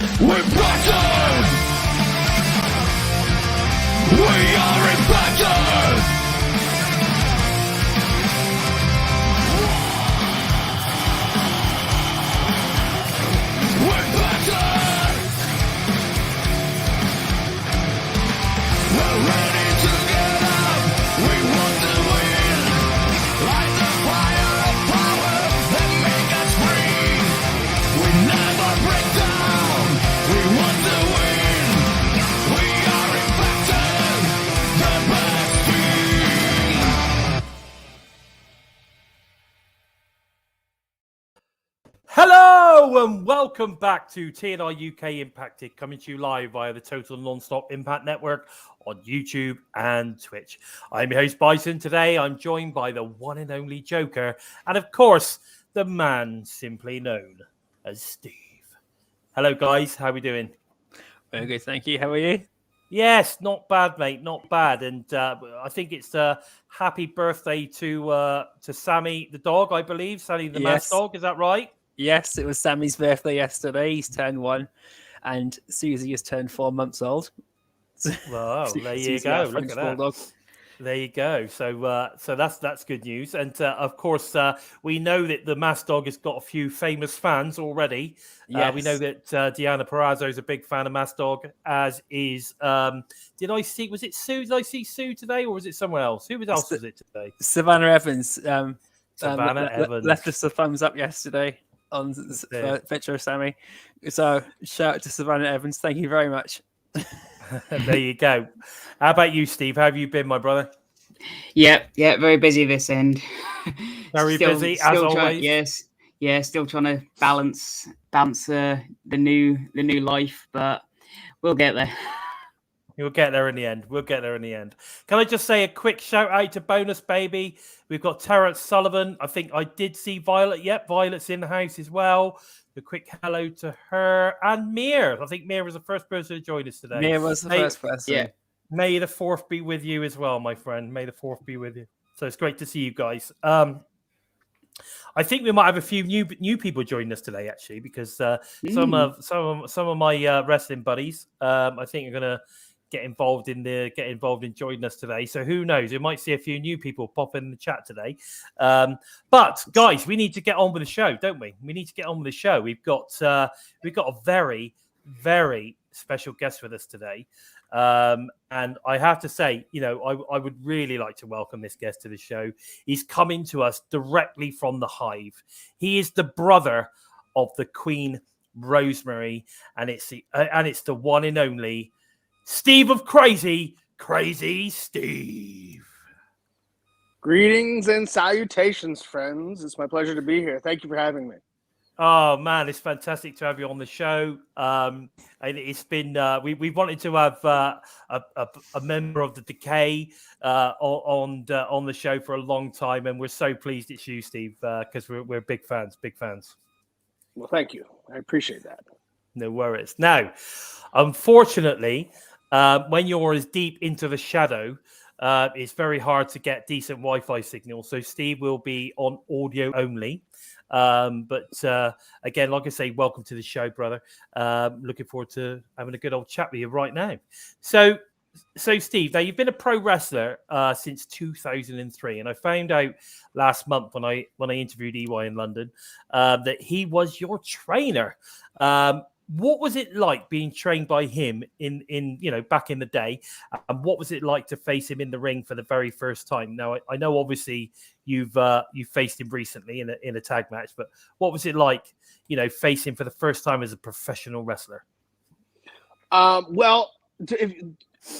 We're battered! We are impacted! We're battered! We're ready to get up! We want to win! Light the fire of power that make us free! We never break down! We want to win! We are impacted! The best team! Hello and welcome back to TNI-UK Impacted, coming to you live via the Total Nonstop Impact Network on YouTube and Twitch. I'm your host Bison. Today I'm joined by the one and only Joker and of course the man simply known as Steve. Hello guys, how are we doing? Very good, thank you. How are you? Yes, not bad, mate, not bad. And I think it's a happy birthday to Sammy the dog, I believe. Sammy the masked dog, is that right? Yes, it was Sammy's birthday yesterday. He's turned 1, and Susie has turned 4 months old. Wow, there you go. Look at that. Bulldog. There you go. So that's good news. And of course, we know that the masked dog has got a few famous fans already. Yes. We know that Deanna Perrazzo is a big fan of masked dog, as is. Did I see? Was it Sue? Did I see Sue today, or was it someone else? Who else was it today? Savannah Evans. Savannah Evans left us a thumbs up yesterday on the picture of Sammy. So shout out to Savannah Evans. Thank you very much. There you go. How about you, Steve? How have you been, my brother? Yeah, very busy this end. Very busy, as always. Yes, still trying to balance the new life, but we'll get there. We'll get there in the end. Can I just say a quick shout out to Bonus Baby? We've got Tara Sullivan. I think I did see Violet. Yep, Violet's in the house as well. A quick hello to her and Mir. I think Mir was the first person to join us today. Mir was the first person. Yeah. May the 4th be with you as well, my friend. May the 4th be with you. So it's great to see you guys. I think we might have a few new people joining us today, actually, because some of my wrestling buddies, I think, are gonna get involved in joining us today. So who knows? We might see a few new people pop in the chat today. But guys, we need to get on with the show, don't we? We need to get on with the show. We've got a very, very special guest with us today. And I have to say, I would really like to welcome this guest to the show. He's coming to us directly from the Hive. He is the brother of the Queen Rosemary, and it's the one and only Steve of Crazzy Steve. Greetings and salutations, friends. It's my pleasure to be here. Thank you for having me. Oh man, it's fantastic to have you on the show. And it's been we wanted to have a member of the Decay on the show for a long time, and we're so pleased it's you, Steve, because we're big fans. Well, thank you. I appreciate that. No worries. Now, unfortunately, when you're as deep into the shadow, it's very hard to get decent Wi-Fi signal. So Steve will be on audio only. But again, like I say, welcome to the show, brother. Looking forward to having a good old chat with you right now. So Steve, now you've been a pro wrestler since 2003, and I found out last month when I interviewed EY in London that he was your trainer. What was it like being trained by him in back in the day, and what was it like to face him in the ring for the very first time? Now I know obviously you've faced him recently in a tag match, but what was it like, facing for the first time as a professional wrestler? Well,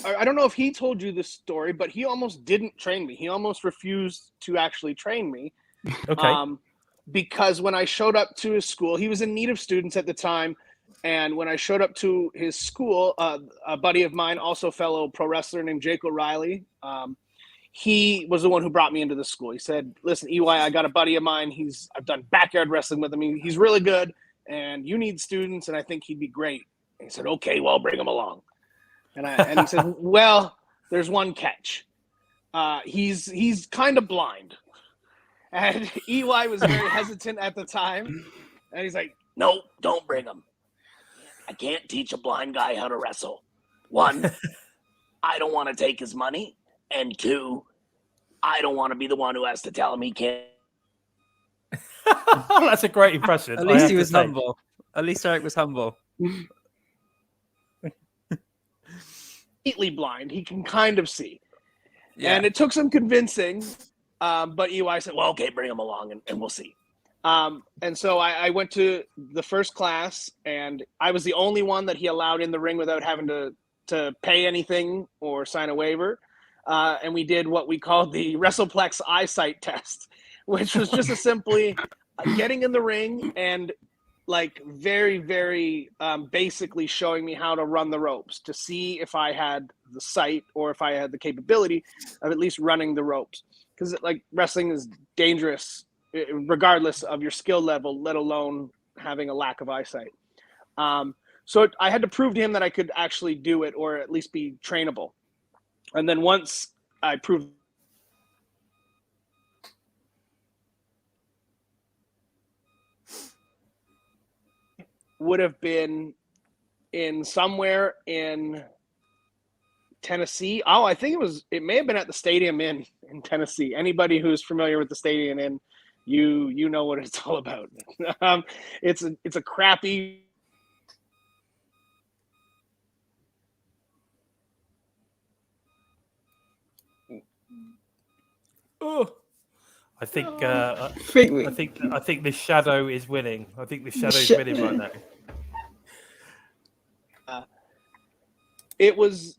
I don't know if he told you this story, but he almost didn't train me. He almost refused to actually train me. Okay. Because when I showed up to his school, he was in need of students at the time. And when I showed up to his school, a buddy of mine, also fellow pro wrestler named Jake O'Reilly, he was the one who brought me into the school. He said, "Listen, EY, I got a buddy of mine. I've done backyard wrestling with him. He's really good, and you need students, and I think he'd be great." And he said, "Okay, well, bring him along." And he said, "Well, there's one catch. He's kind of blind." And EY was very hesitant at the time, and he's like, "No, don't bring him." I can't teach a blind guy how to wrestle. 1, I don't want to take his money. And 2, I don't want to be the one who has to tell him he can't. That's a great impression. At least he was humble. At least Eric was humble. Completely blind. He can kind of see. Yeah. And it took some convincing, but EY said, well, okay, bring him along and we'll see. And so I went to the first class, and I was the only one that he allowed in the ring without having to pay anything or sign a waiver. And we did what we called the WrestlePlex eyesight test, which was just simply getting in the ring and like very, very basically showing me how to run the ropes to see if I had the sight or if I had the capability of at least running the ropes. Because like wrestling is dangerous regardless of your skill level, let alone having a lack of eyesight. So I had to prove to him that I could actually do it or at least be trainable. And then once I proved would have been in somewhere in Tennessee. Oh, I think it may have been at the Stadium Inn in Tennessee. Anybody who's familiar with the Stadium Inn, you know what it's all about. It's a crappy I think the shadow is winning. I think the shadow is winning right now. It was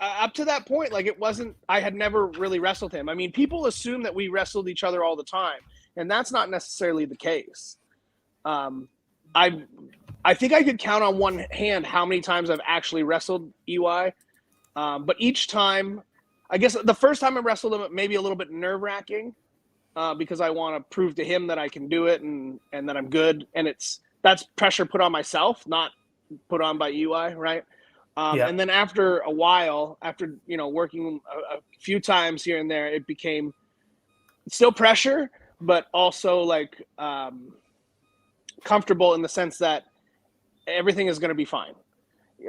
up to that point, like it wasn't. I had never really wrestled him. I mean, people assume that we wrestled each other all the time, and that's not necessarily the case. I think I could count on one hand how many times I've actually wrestled EY, but each time, I guess the first time I wrestled him, it may be a little bit nerve-wracking because I want to prove to him that I can do it and that I'm good, and that's pressure put on myself, not put on by EY, right? And then after a while, after working a few times here and there, it became still pressure, but also like comfortable in the sense that everything is going to be fine.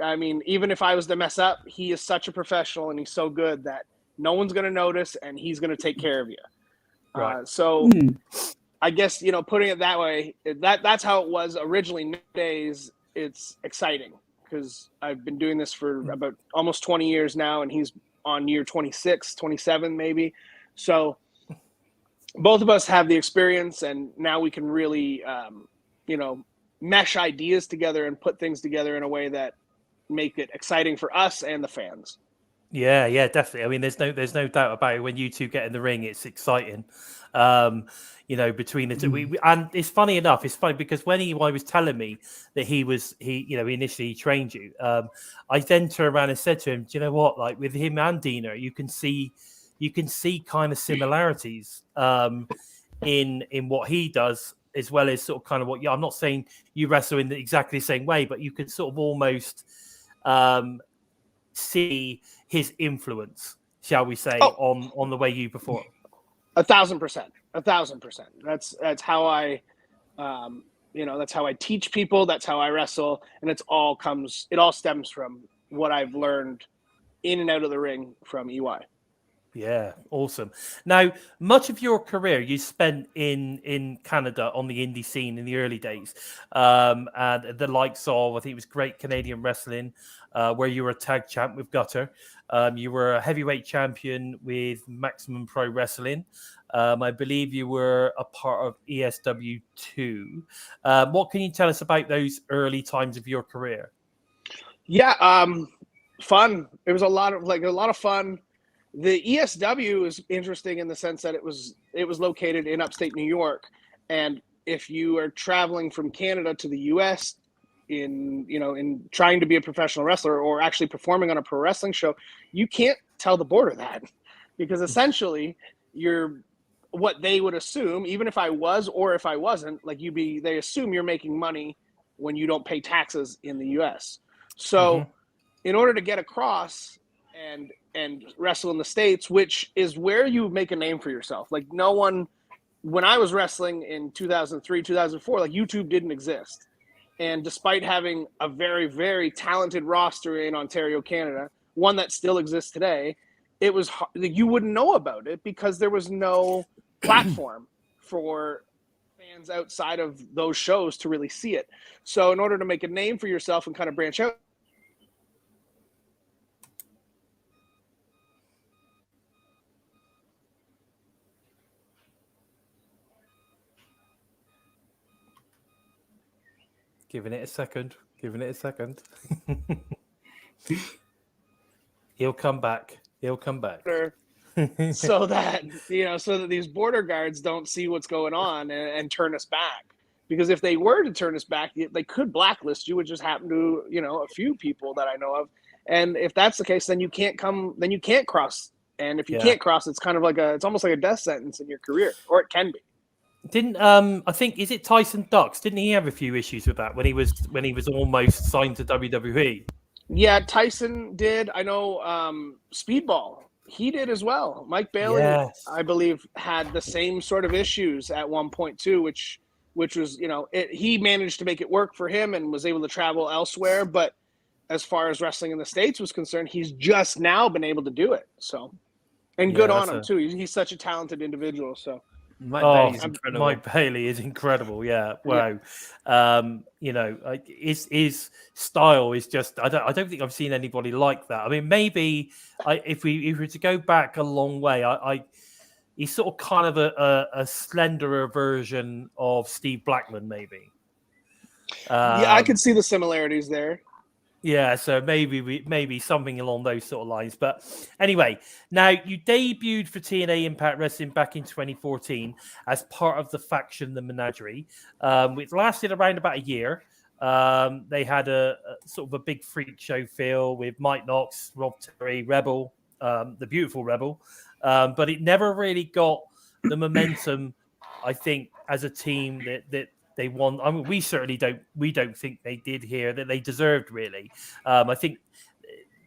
I mean, even if I was to mess up, he is such a professional and he's so good that no one's going to notice and he's going to take care of you. Right. So I guess, putting it that way, that's how it was originally. Nowadays, it's exciting because I've been doing this for about almost 20 years now, and he's on year 26, 27 maybe. So both of us have the experience, and now we can really, mesh ideas together and put things together in a way that make it exciting for us and the fans. Yeah, definitely. I mean, there's no doubt about it. When you two get in the ring, it's exciting. Between the two, and it's funny enough. It's funny because when EY was telling me that he initially trained you, I then turned around and said to him, "Do you know what? Like with him and Dina, you can see kind of similarities in what he does as well as sort of kind of what. I'm not saying you wrestle in exactly the same way, but you can sort of almost see his influence, shall we say, on the way you perform." 1,000%. 1,000%. That's how I, that's how I teach people. That's how I wrestle, and it all stems from what I've learned in and out of the ring from EY. Yeah, awesome. Now, much of your career you spent in Canada on the indie scene in the early days, and the likes of, I think it was Great Canadian Wrestling, where you were a tag champ with Gutter. You were a heavyweight champion with Maximum Pro Wrestling. I believe you were a part of ESW2. What can you tell us about those early times of your career? Yeah, fun. It was a lot of fun. The ESW is interesting in the sense that it was located in upstate New York, and if you are traveling from Canada to the US in trying to be a professional wrestler or actually performing on a pro wrestling show, you can't tell the border that, because essentially you're what they would assume, even if I was or if I wasn't, like they assume you're making money when you don't pay taxes in the US. So in order to get across and wrestle in the States, which is where you make a name for yourself. Like when I was wrestling in 2003, 2004, like YouTube didn't exist. And despite having a very, very talented roster in Ontario, Canada, one that still exists today, it was you wouldn't know about it because there was no platform for fans outside of those shows to really see it. So in order to make a name for yourself and kind of branch out, Giving it a second. He'll come back. so that these border guards don't see what's going on and turn us back. Because if they were to turn us back, they could blacklist you, which has happened to a few people that I know of. And if that's the case, then you can't come. Then you can't cross. And if you can't cross, it's kind of like it's almost like a death sentence in your career, or it can be. Didn't I think is it Tyson Ducks? Didn't he have a few issues with that when he was almost signed to WWE? Yeah, Tyson did. I know Speedball. He did as well. Mike Bailey, yes. I believe, had the same sort of issues at one point too, which was, he managed to make it work for him and was able to travel elsewhere. But as far as wrestling in the States was concerned, he's just now been able to do it. So, and good on him too. He's such a talented individual. So. Mike Bailey is incredible. Yeah. Wow. His style is just. I don't think I've seen anybody like that. I mean, maybe if we were to go back a long way, he's sort of kind of a slenderer version of Steve Blackman, maybe. Yeah, I could see the similarities there. Yeah, so maybe something along those sort of lines. But anyway, now you debuted for TNA Impact Wrestling back in 2014 as part of the faction, the Menagerie. It lasted around about a year. They had a sort of a big freak show feel with Mike Knox, Rob Terry, Rebel, the beautiful Rebel. But it never really got the momentum, I think, as a team that they won. I mean, we certainly don't think they did here that they deserved, really. I think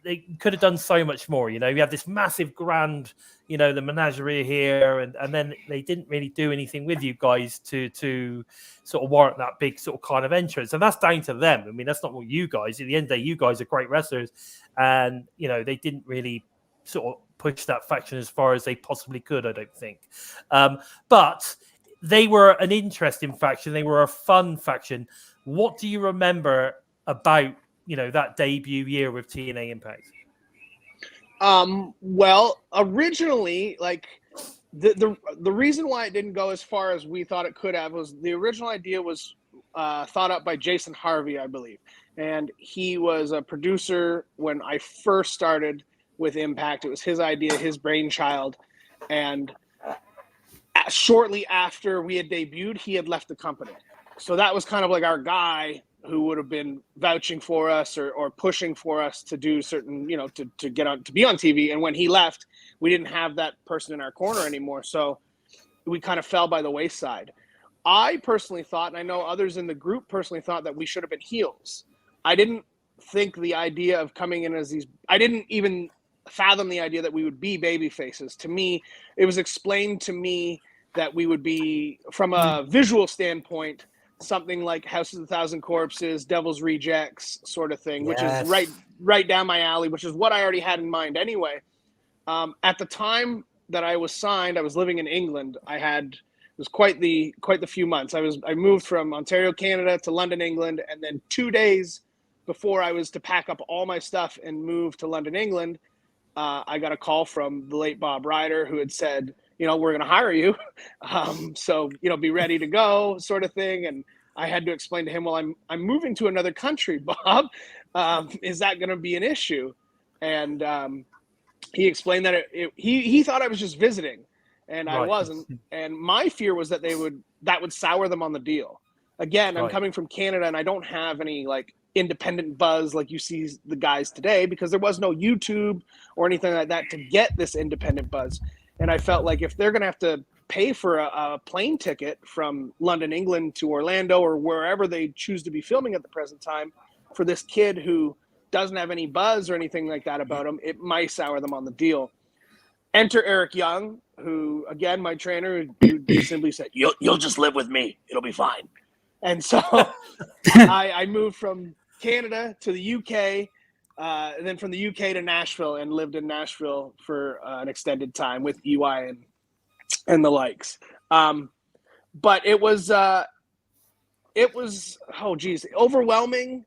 they could have done so much more. You have this massive grand, the menagerie here, and then they didn't really do anything with you guys to sort of warrant that big sort of kind of entrance. And that's down to them. I mean, that's not what you guys, at the end of the day, you guys are great wrestlers. And, they didn't really sort of push that faction as far as they possibly could, I don't think. But they were an interesting faction. They were a fun faction. What do you remember about, that debut year with TNA Impact? Well, originally, like the reason why it didn't go as far as we thought it could have was the original idea was thought up by Jason Harvey, I believe. And he was a producer when I first started with Impact. It was his idea, his brainchild. And shortly after we had debuted, he had left the company. So that was kind of like our guy who would have been vouching for us or pushing for us to do certain, to get on, to be on TV. And when he left, we didn't have that person in our corner anymore. So we kind of fell by the wayside. I personally thought, and I know others in the group personally thought, that we should have been heels. I didn't think the idea of coming in as these, I didn't even fathom the idea that we would be baby faces. To me, it was explained to me that we would be, from a visual standpoint, something like House of the Thousand Corpses, Devil's Rejects sort of thing, which is right down my alley, which is what I already had in mind anyway. At the time that I was signed, I was living in England. It was quite the few months. I moved from Ontario, Canada to London, England, and then 2 days before I was to pack up all my stuff and move to London, England, I got a call from the late Bob Ryder, who had said, we're going to hire you. So, be ready to go, sort of thing. And I had to explain to him, well, I'm moving to another country, Bob. Is that going to be an issue? And he explained that he thought I was just visiting, and I wasn't. And my fear was that that would sour them on the deal. Again, I'm coming from Canada, and I don't have any independent buzz like you see the guys today, because there was no YouTube or anything like that to get this independent buzz. And I felt like if they're going to have to pay for a plane ticket from London, England to Orlando or wherever they choose to be filming at the present time for this kid who doesn't have any buzz or anything like that about him, it might sour them on the deal. Enter Eric Young, who, again, my trainer, who simply said, You'll just live with me. It'll be fine. And so I moved from Canada to the UK, and then from the UK to Nashville, and lived in Nashville for an extended time with EY and the likes. But it was overwhelming.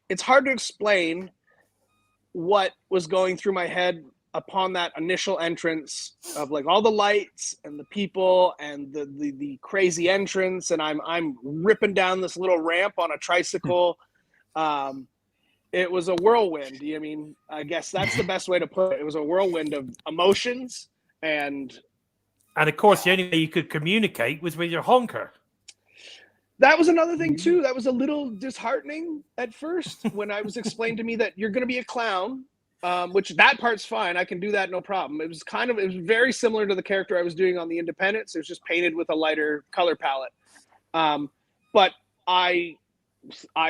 It's hard to explain what was going through my head upon that initial entrance of like all the lights and the people and the crazy entrance, and I'm ripping down this little ramp on a tricycle. It was a whirlwind. I mean, I guess that's the best way to put it. It was a whirlwind of emotions, and of course the only way you could communicate was with your honker. That was another thing too. That was a little disheartening at first when I was explained to me that you're going to be a clown. Which that part's fine. I can do that, no problem. It was very similar to the character I was doing on the Independents. It was just painted with a lighter color palette. But I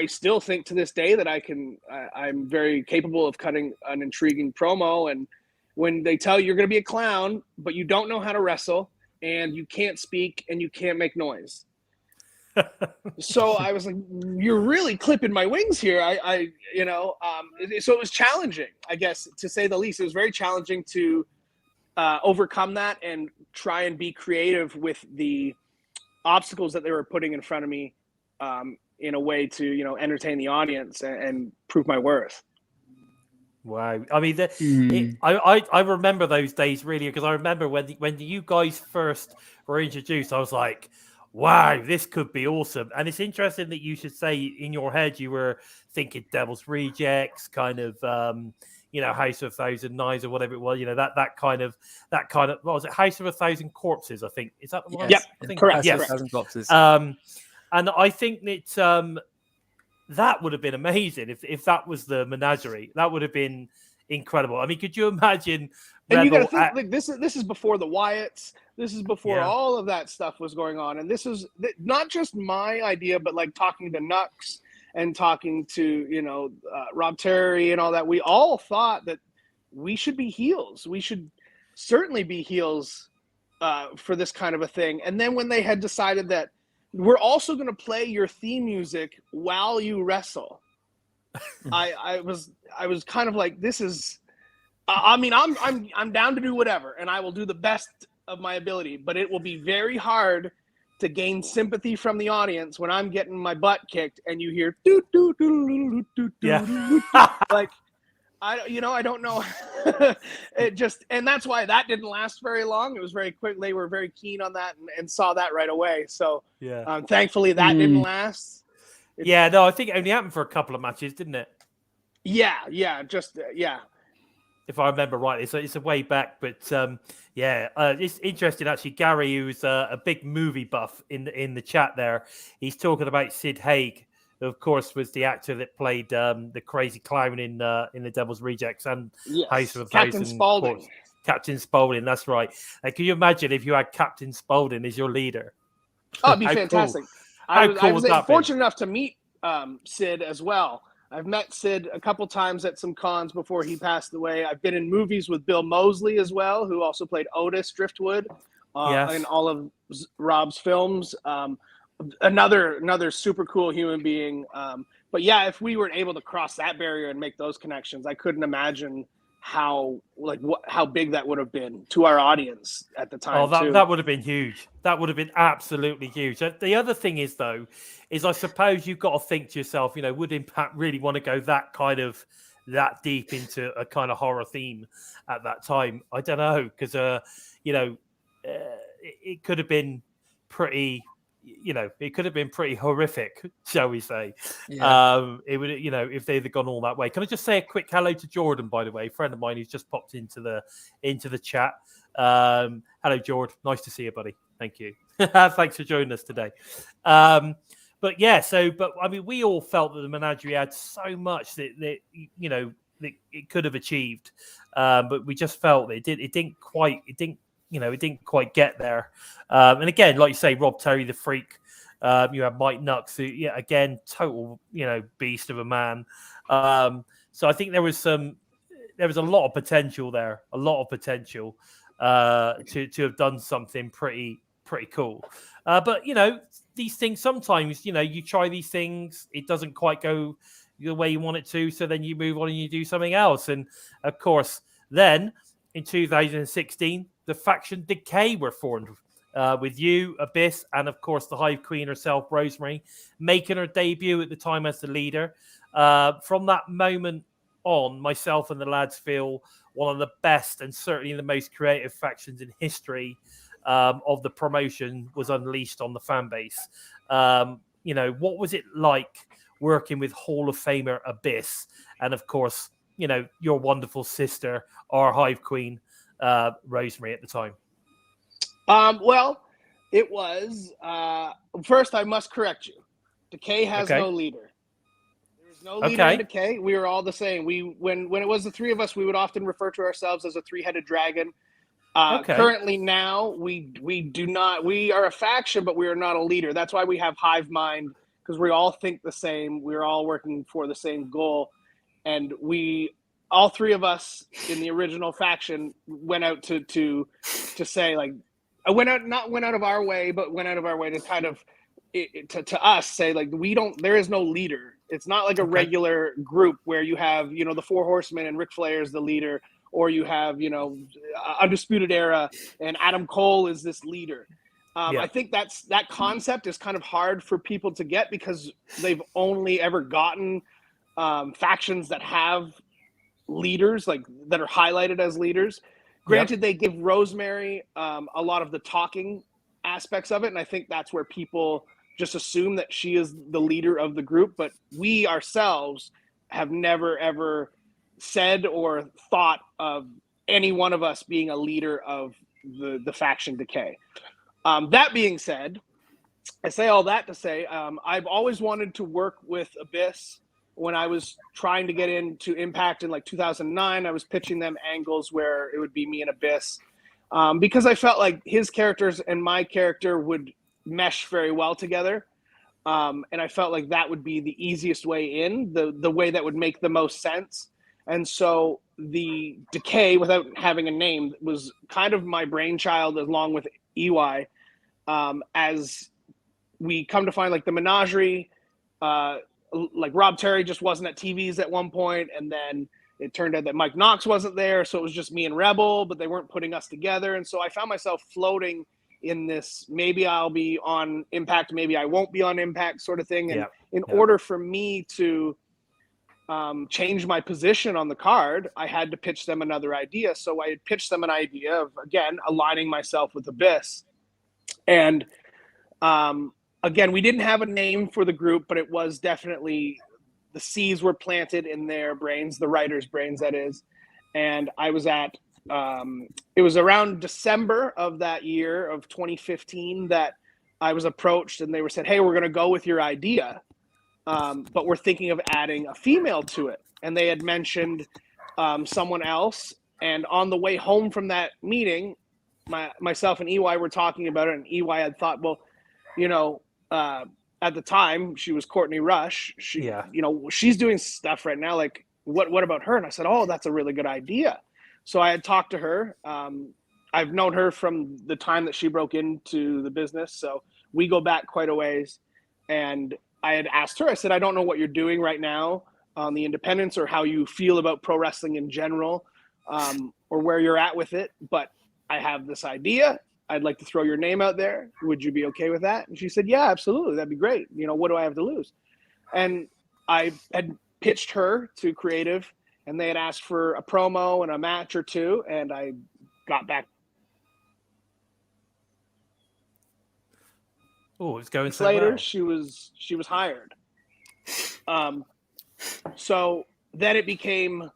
still think to this day that I'm very capable of cutting an intriguing promo. And when they tell you you're going to be a clown, but you don't know how to wrestle and you can't speak and you can't make noise. So I was like, you're really clipping my wings here. So it was challenging, I guess, to say the least. It was very challenging to overcome that and try and be creative with the obstacles that they were putting in front of me in a way to, entertain the audience and prove my worth. Wow. I mean, I remember those days really, because I remember when you guys first were introduced, I was like, wow, this could be awesome. And it's interesting that you should say in your head you were thinking Devil's Rejects, kind of, House of a Thousand Knives or whatever it was. That kind of. What was it? House of a Thousand Corpses, I think. Is that the one? Yep, I think, correct. Yes. 1,000 Corpses. And I think that that would have been amazing if that was the menagerie. That would have been incredible. I mean, could you imagine? And you got to think, like, this is before the Wyatts. This is before all of that stuff was going on. And this is not just my idea, but like talking to Nux and talking to, Rob Terry and all that. We all thought that we should be heels. We should certainly be heels for this kind of a thing. And then when they had decided that we're also going to play your theme music while you wrestle, I was kind of like, this is, I'm down to do whatever, and I will do the best of my ability, but it will be very hard to gain sympathy from the audience when I'm getting my butt kicked and you hear doo doo doo doo doo like I don't know. It just, and that's why that didn't last very long. It was very quick. They were very keen on that and saw that right away. So thankfully that didn't last. I think it only happened for a couple of matches, didn't it? If I remember rightly, so it's a way back, but it's interesting actually. Gary, who's a big movie buff in the chat there, he's talking about Sid Haig, who of course was the actor that played the crazy clown in the Devil's Rejects and House of a Captain Thousand Spaulding. Corpses. Captain Spaulding, that's right. Can you imagine if you had Captain Spaulding as your leader? Oh, it'd be fantastic. Cool. I was fortunate enough to meet Sid as well. I've met Sid a couple times at some cons before he passed away. I've been in movies with Bill Moseley as well, who also played Otis Driftwood in all of Rob's films. Another super cool human being. But yeah, if we were able to cross that barrier and make those connections, I couldn't imagine how big that would have been to our audience at the time. That would have been huge. That would have been absolutely huge. The other thing is, though, I suppose you've got to think to yourself, would Impact really want to go that deep into a kind of horror theme at that time? I don't know, because it could have been pretty. It could have been pretty horrific, shall we say? Yeah. It would, if they'd gone all that way. Can I just say a quick hello to Jordan, by the way, a friend of mine who's just popped into the chat. Hello, Jordan. Nice to see you, buddy. Thank you. Thanks for joining us today. But I mean, we all felt that the menagerie had so much that it could have achieved, but we just felt that it didn't quite get there. And again, like you say, Rob Terry, the Freak. You have Mike Nux, who, again, total, beast of a man. So I think there was a lot of potential there, to have done something pretty cool. But you know, these things sometimes, you know, you try these things, it doesn't quite go the way you want it to, so then you move on and you do something else. And of course, then in 2016, the faction Decay were formed. With you, Abyss, and of course the Hive Queen herself, Rosemary, making her debut at the time as the leader. From that moment on, myself and the lads feel one of the best and certainly the most creative factions in history of the promotion was unleashed on the fan base. You know, what was it like working with Hall of Famer Abyss, and of course, you know, your wonderful sister, our Hive Queen, Rosemary, at the time? Well, it was first I must correct you. Decay has no leader. There's no leader in Decay. We were all the same. When it was the three of us, we would often refer to ourselves as a three-headed dragon. Currently now we do not. We are a faction, but we are not a leader. That's why we have Hive Mind, because we all think the same. We're all working for the same goal, and all three of us in the original faction went out to say, like, went out of our way, but went out of our way to kind of to us say, like, there is no leader. It's not like a regular group where you have, you know, the Four Horsemen and Ric Flair is the leader, or you have, you know, Undisputed Era and Adam Cole is this leader. I think that concept is kind of hard for people to get because they've only ever gotten factions that have leaders, like that are highlighted as leaders. Granted, they give Rosemary a lot of the talking aspects of it, and I think that's where people just assume that she is the leader of the group, but we ourselves have never, ever said or thought of any one of us being a leader of the faction Decay. That being said, I say all that to say I've always wanted to work with Abyss. When I was trying to get into Impact in like 2009, I was pitching them angles where it would be me and Abyss because I felt like his characters and my character would mesh very well together. And I felt like that would be the easiest way in, the way that would make the most sense. And so the Decay, without having a name, was kind of my brainchild along with EY, as we come to find like the menagerie, like Rob Terry just wasn't at TVs at one point, and then it turned out that Mike Knox wasn't there, so it was just me and Rebel, but they weren't putting us together. And so I found myself floating in this, maybe I'll be on Impact, maybe I won't be on Impact sort of thing. And in order for me to change my position on the card, I had to pitch them another idea. So I had pitched them an idea of, again, aligning myself with Abyss. And again, we didn't have a name for the group, but it was definitely, the seeds were planted in their brains, the writers' brains, that is. And I was at, it was around December of that year of 2015 that I was approached and they were said, hey, we're going to go with your idea, but we're thinking of adding a female to it. And they had mentioned someone else. And on the way home from that meeting, myself and EY were talking about it, and EY had thought, well, you know, at the time she was Courtney Rush. You know, she's doing stuff right now. Like, what about her? And I said, oh, that's a really good idea. So I had talked to her. I've known her from the time that she broke into the business. So we go back quite a ways. And I had asked her, I said, I don't know what you're doing right now on the independents or how you feel about pro wrestling in general, or where you're at with it, but I have this idea. I'd like to throw your name out there. Would you be okay with that? And she said, yeah, absolutely. That'd be great. You know, what do I have to lose? And I had pitched her to creative, and they had asked for a promo and a match or two. And I got back. Oh, it's going so later. well. She was hired. So then it became,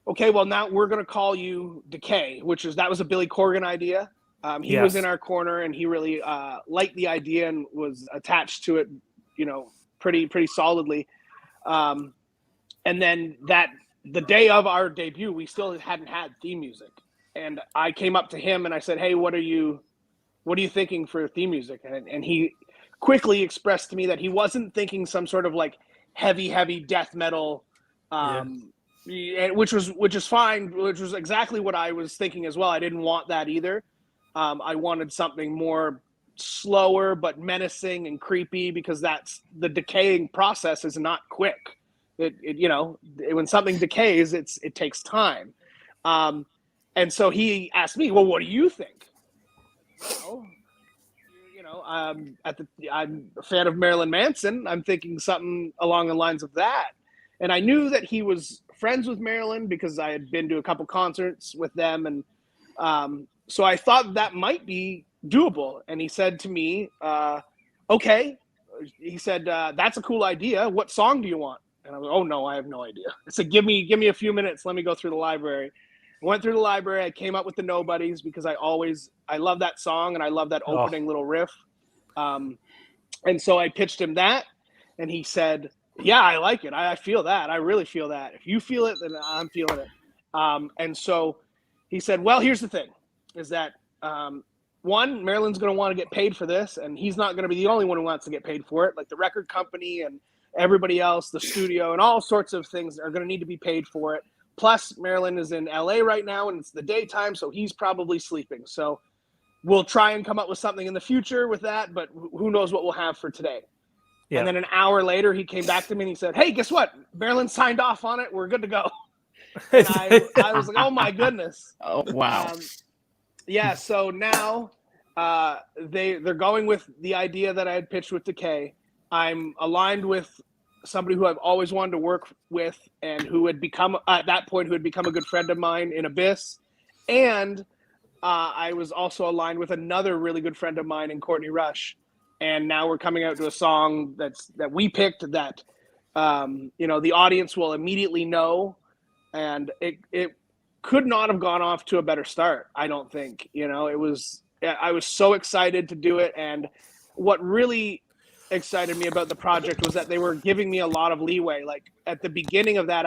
okay, well, now we're going to call you Decay, that was a Billy Corgan idea. He was in our corner, and he really liked the idea and was attached to it, you know, pretty solidly. And then the day of our debut, we still hadn't had theme music. And I came up to him and I said, hey, what are you thinking for theme music? And he quickly expressed to me that he wasn't thinking some sort of like heavy death metal which is fine, which was exactly what I was thinking as well. I didn't want that either. I wanted something more slower but menacing and creepy, because that's the decaying process is not quick. When something decays, it takes time. And so he asked me, well, what do you think? I'm a fan of Marilyn Manson. I'm thinking something along the lines of that. And I knew that he was friends with Marilyn because I had been to a couple concerts with them. And so I thought that might be doable. And he said to me, okay. He said, that's a cool idea. What song do you want? And I was, oh no, I have no idea. I said, give me a few minutes. Let me go through the library. I went through the library. I came up with the Nobodies because I love that song and I love that opening little riff. And so I pitched him that, and he said, yeah, I like it. I feel that. I really feel that. If you feel it, then I'm feeling it. And so he said, well, here's the thing, is that one, Marilyn's going to want to get paid for this, and he's not going to be the only one who wants to get paid for it. Like the record company and everybody else, the studio, and all sorts of things are going to need to be paid for it. Plus, Marilyn is in LA right now, and it's the daytime, so he's probably sleeping. So we'll try and come up with something in the future with that, but who knows what we'll have for today. Yeah. And then an hour later, he came back to me and he said, hey, guess what? Marilyn signed off on it. We're good to go. And I was like, oh, my goodness. Oh, wow. Yeah, so now they're going with the idea that I had pitched with Decay. I'm aligned with somebody who I've always wanted to work with, and who had become, at that point, who had become a good friend of mine in Abyss. And I was also aligned with another really good friend of mine in Courtney Rush. And now we're coming out to a song that we picked that, the audience will immediately know. And it could not have gone off to a better start, I don't think. I was so excited to do it. And what really excited me about the project was that they were giving me a lot of leeway. Like at the beginning of that,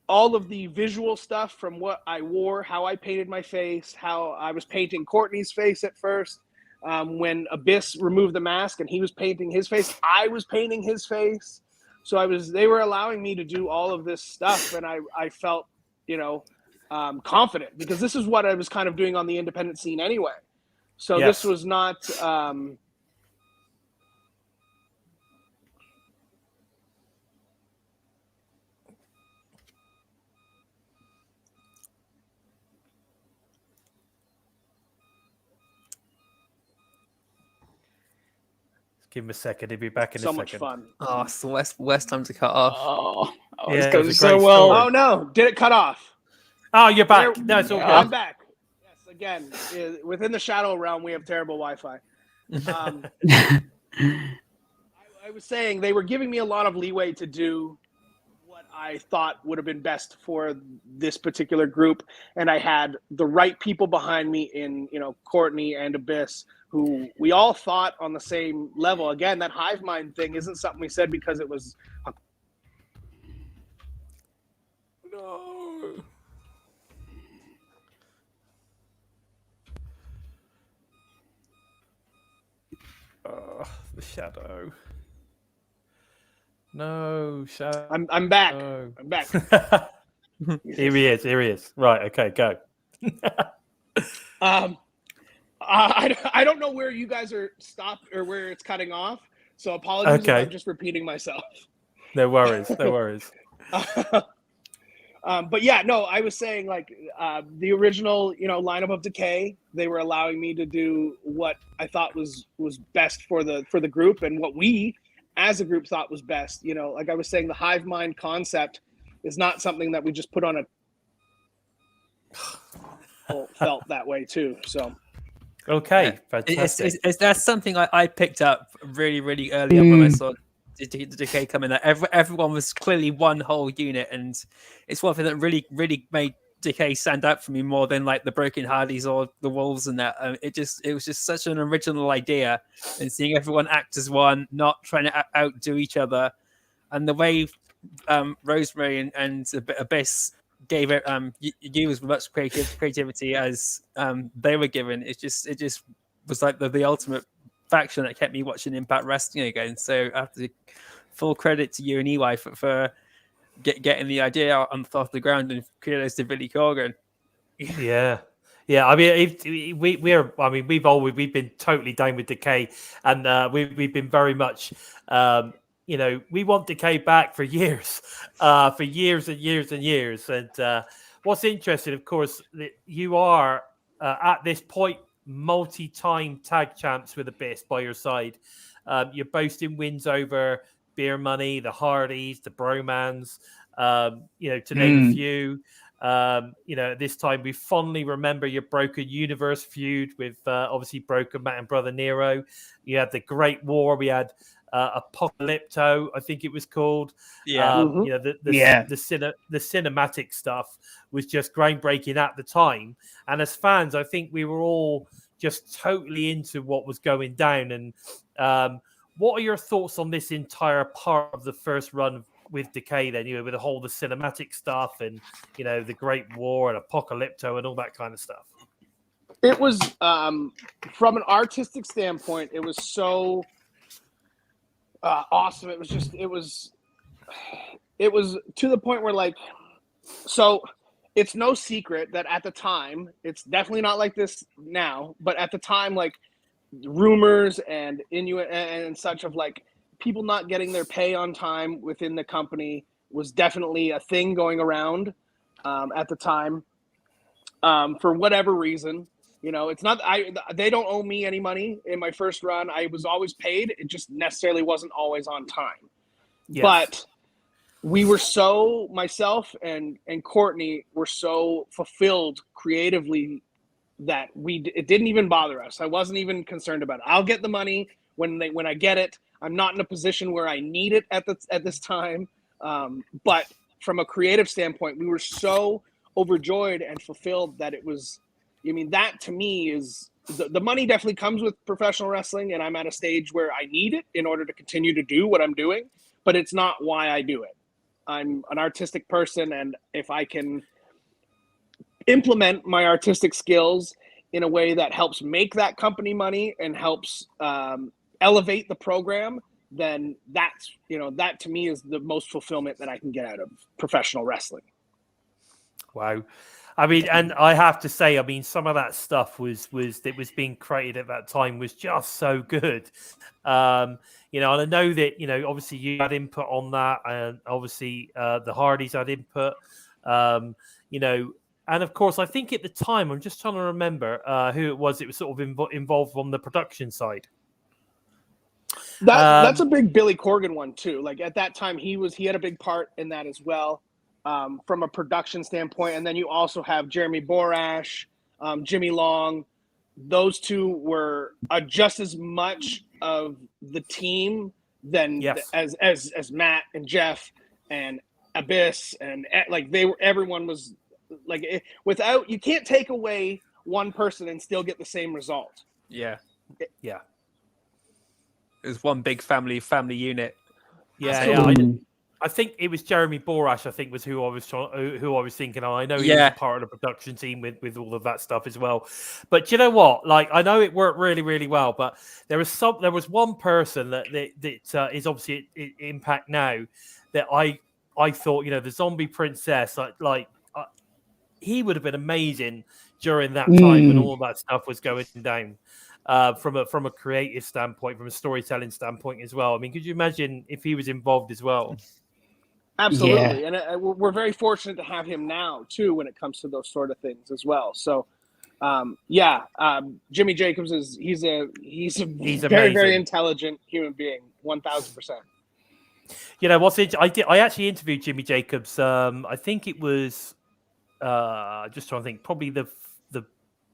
all of the visual stuff from what I wore, how I painted my face, how I was painting Courtney's face at first. When Abyss removed the mask and he was painting his face, I was painting his face. So they were allowing me to do all of this stuff. And I felt, confident, because this is what I was kind of doing on the independent scene anyway. So This was not, give him a second. He'll be back in a second. So much fun. Oh, it's the worst time to cut off. Oh, yeah, it's going so well. well. Oh, no. Did it cut off? Oh, you're back. No, it's all good. I'm back. Yes, again, within the Shadow realm, we have terrible Wi-Fi. I was saying they were giving me a lot of leeway to do what I thought would have been best for this particular group. And I had the right people behind me in, Courtney and Abyss, who we all thought on the same level. Again, that hive mind thing isn't something we said because it was no. The Shadow. No, Shadow. I'm back. No. I'm back. Here he is. Right, okay, go. I don't know where you guys are stopped or where it's cutting off, so apologies if I'm just repeating myself. No worries. But yeah, no, I was saying like the original, lineup of Decay, they were allowing me to do what I thought was best for the group, and what we as a group thought was best. Like I was saying, the hive mind concept is not something that we just put on felt that way too. So. Okay, fantastic. That's something I picked up really, really early on when I saw the Decay coming. That everyone was clearly one whole unit, and it's one thing that really, really made Decay stand out for me more than like the Broken Hardys or the Wolves and that. It was just such an original idea, and seeing everyone act as one, not trying to outdo each other, and the way Rosemary and Abyss gave it you as much creativity as they were given. It just was like the ultimate faction that kept me watching Impact Wrestling again. So I have to full credit to you and EY for getting the idea out off the ground and kudos to Billy Corgan. Yeah. Yeah, I mean, we've been totally down with Decay, and we've been very much, we want Decay back for years, and years and years. And what's interesting, of course, that you are at this point multi-time tag champs with Abyss by your side. You're boasting wins over Beer Money, the Hardys, the Bromans, to name a few. This time we fondly remember your Broken Universe feud with obviously Broken Matt and Brother Nero. You had the Great War. We had Apocalypto, I think it was called. Yeah. The cinematic stuff was just groundbreaking at the time. And as fans, I think we were all just totally into what was going down. And what are your thoughts on this entire part of the first run with Decay then, with the whole the cinematic stuff and the Great War and Apocalypto and all that kind of stuff? It was from an artistic standpoint, it was so awesome. It was to the point where so it's no secret that at the time, it's definitely not like this now, but at the time, rumors and Inuit and such of people not getting their pay on time within the company was definitely a thing going around at the time. For whatever reason, it's not, they don't owe me any money in my first run. I was always paid. It just necessarily wasn't always on time. Yes. But we were myself and Courtney were so fulfilled creatively that it didn't even bother us. I wasn't even concerned about it. I'll get the money when I get it. I'm not in a position where I need it at this time. But from a creative standpoint, we were so overjoyed and fulfilled that it was, that to me is the money definitely comes with professional wrestling, and I'm at a stage where I need it in order to continue to do what I'm doing, but it's not why I do it. I'm an artistic person, and if I can implement my artistic skills in a way that helps make that company money and helps elevate the program, then that's, that to me is the most fulfillment that I can get out of professional wrestling. Wow. I mean, and I have to say, some of that stuff that was being created at that time was just so good. And I know that, obviously you had input on that, and obviously the Hardys had input, and of course, I think at the time, I'm just trying to remember who it was sort of involved on the production side. That's a big Billy Corgan one too. At that time, he had a big part in that as well, from a production standpoint. And then you also have Jeremy Borash, Jimmy Long. Those two were just as much of the team than as Matt and Jeff and Abyss, and everyone was without, you can't take away one person and still get the same result. Yeah. Yeah. It was one big family unit. Yeah. I think it was Jeremy Borash. I think was who I was thinking of. I know he was part of the production team with all of that stuff as well. But do you know what? I know it worked really, really well. But there was one person that is obviously at Impact now that I thought, the Zombie Princess, he would have been amazing during that time when all that stuff was going down. From a creative standpoint, from a storytelling standpoint as well. Could you imagine if he was involved as well? Absolutely, yeah. And we're very fortunate to have him now too when it comes to those sort of things as well. So, Jimmy Jacobs he's a very, very intelligent human being, 1,000%. I actually interviewed Jimmy Jacobs. I think it was just trying to think, probably the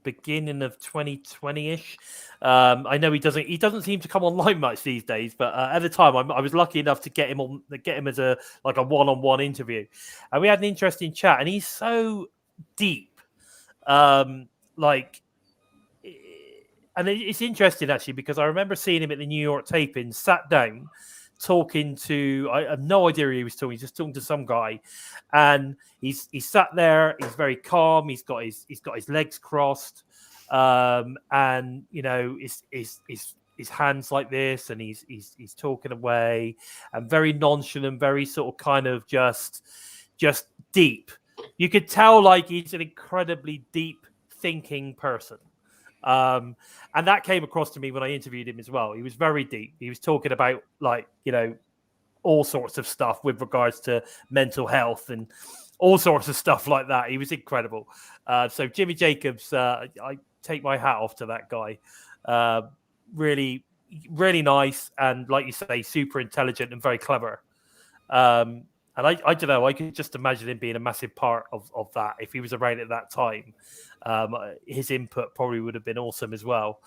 beginning of 2020-ish. I know he doesn't seem to come online much these days, but at the time I was lucky enough to get him as a one-on-one interview, and we had an interesting chat. And he's so deep, and it's interesting actually because I remember seeing him at the New York taping, sat down, talking to, I have no idea who he was talking. He's just talking to some guy, and he's sat there. He's very calm. He's got his legs crossed, and his his hands like this, and he's talking away, and very nonchalant, very sort of kind of just deep. You could tell like he's an incredibly deep thinking person. And that came across to me when I interviewed him as well. He was very deep. He was talking about like, you know, all sorts of stuff with regards to mental health and all sorts of stuff like that. He was incredible. So Jimmy Jacobs, I take my hat off to that guy. Really, really nice. And like you say, super intelligent and very clever. And I don't know, I could just imagine him being a massive part of that. If he was around at that time, his input probably would have been awesome as well.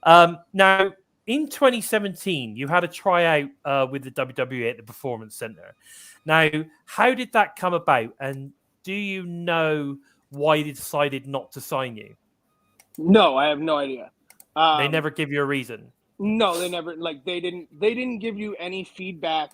Now, in 2017, you had a tryout with the WWE at the Performance Center. Now, how did that come about? And do you know why they decided not to sign you? No, I have no idea. They never give you a reason. No, they never. Like they didn't give you any feedback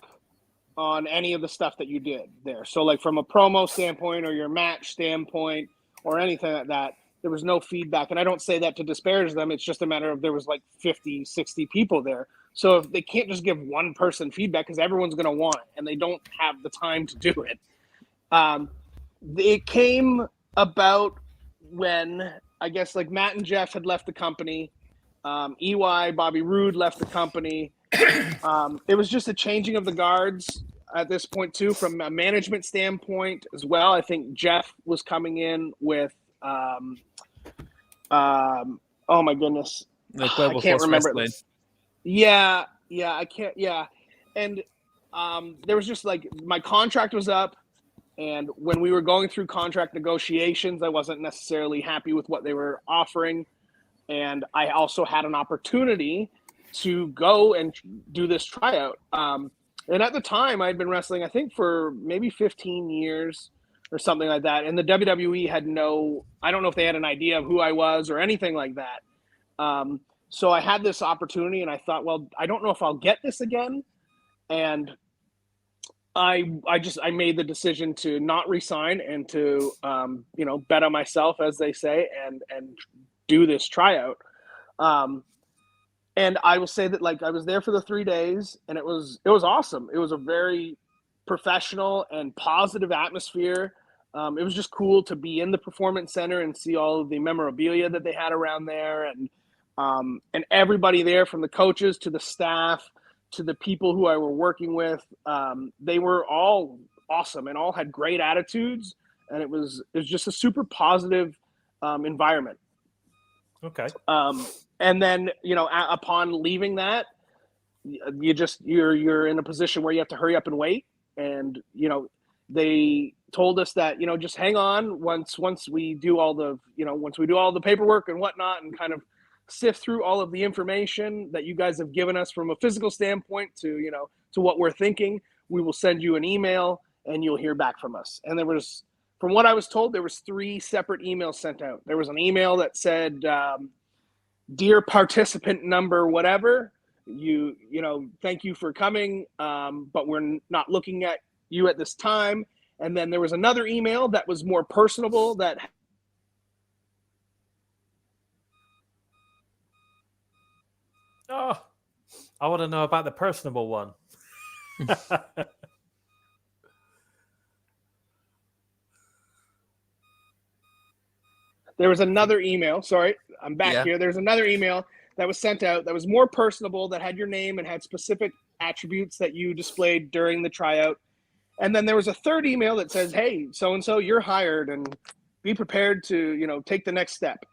on any of the stuff that you did there. So like from a promo standpoint or your match standpoint or anything like that, there was no feedback. And I don't say that to disparage them. It's just a matter of there was like 50, 60 people there. So if they can't just give one person feedback because everyone's going to want it and they don't have the time to do it. It came about when I guess like Matt and Jeff had left the company. EY, Bobby Roode left the company. It was just a changing of the guards at this point too, from a management standpoint as well. I think Jeff was coming in with, oh my goodness, The Global I can't Force remember. Wrestling. Yeah, I can't. Yeah, and there was just like my contract was up, and when we were going through contract negotiations, I wasn't necessarily happy with what they were offering, and I also had an opportunity to go and do this tryout. And at the time, I had been wrestling, I think, for maybe 15 years or something like that. And the WWE had I don't know if they had an idea of who I was or anything like that. So I had this opportunity and I thought, well, I don't know if I'll get this again. And I made the decision to not resign and to, bet on myself, as they say, and do this tryout. And I will say that like I was there for the 3 days and it was awesome. It was a very professional and positive atmosphere. It was just cool to be in the Performance Center and see all of the memorabilia that they had around there, and everybody there, from the coaches to the staff to the people who I were working with. They were all awesome and all had great attitudes, and it was just a super positive environment. Okay. And then, upon leaving that, you're in a position where you have to hurry up and wait. And, they told us that, just hang on once we do all the paperwork and whatnot and kind of sift through all of the information that you guys have given us from a physical standpoint to what we're thinking, we will send you an email and you'll hear back from us. And there was, from what I was told, there was 3 separate emails sent out. There was an email that said, dear participant number, whatever, thank you for coming, but we're not looking at you at this time. And then there was another email that was more personable that I want to know about the personable one. There was another email. Sorry, I'm back here. There's another email that was sent out that was more personable, that had your name and had specific attributes that you displayed during the tryout. And then there was a third email that says, hey, so-and-so, you're hired and be prepared to, take the next step.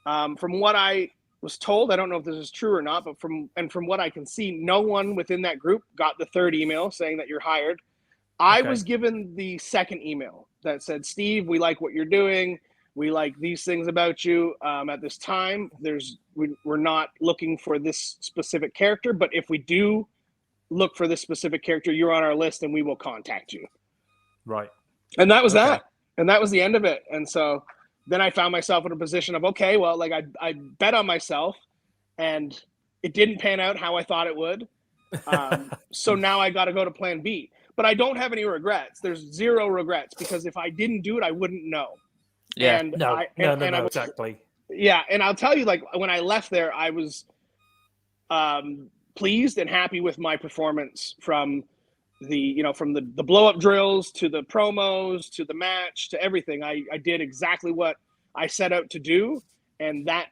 From what I was told, I don't know if this is true or not, but from what I can see, no one within that group got the third email saying that you're hired. I was given the second email that said, Steve, we like what you're doing. We like these things about you. At this time, we're not looking for this specific character, but if we do look for this specific character, you're on our list and we will contact you. Right. And that was that. And that was the end of it. And so then I found myself in a position of, okay, well, like I bet on myself and it didn't pan out how I thought it would. So now I got to go to plan B, but I don't have any regrets. There's 0 regrets because if I didn't do it, I wouldn't know. Yeah. And no, exactly. Yeah. And I'll tell you, like when I left there, I was pleased and happy with my performance from the blow up drills to the promos to the match to everything. I did exactly what I set out to do, and that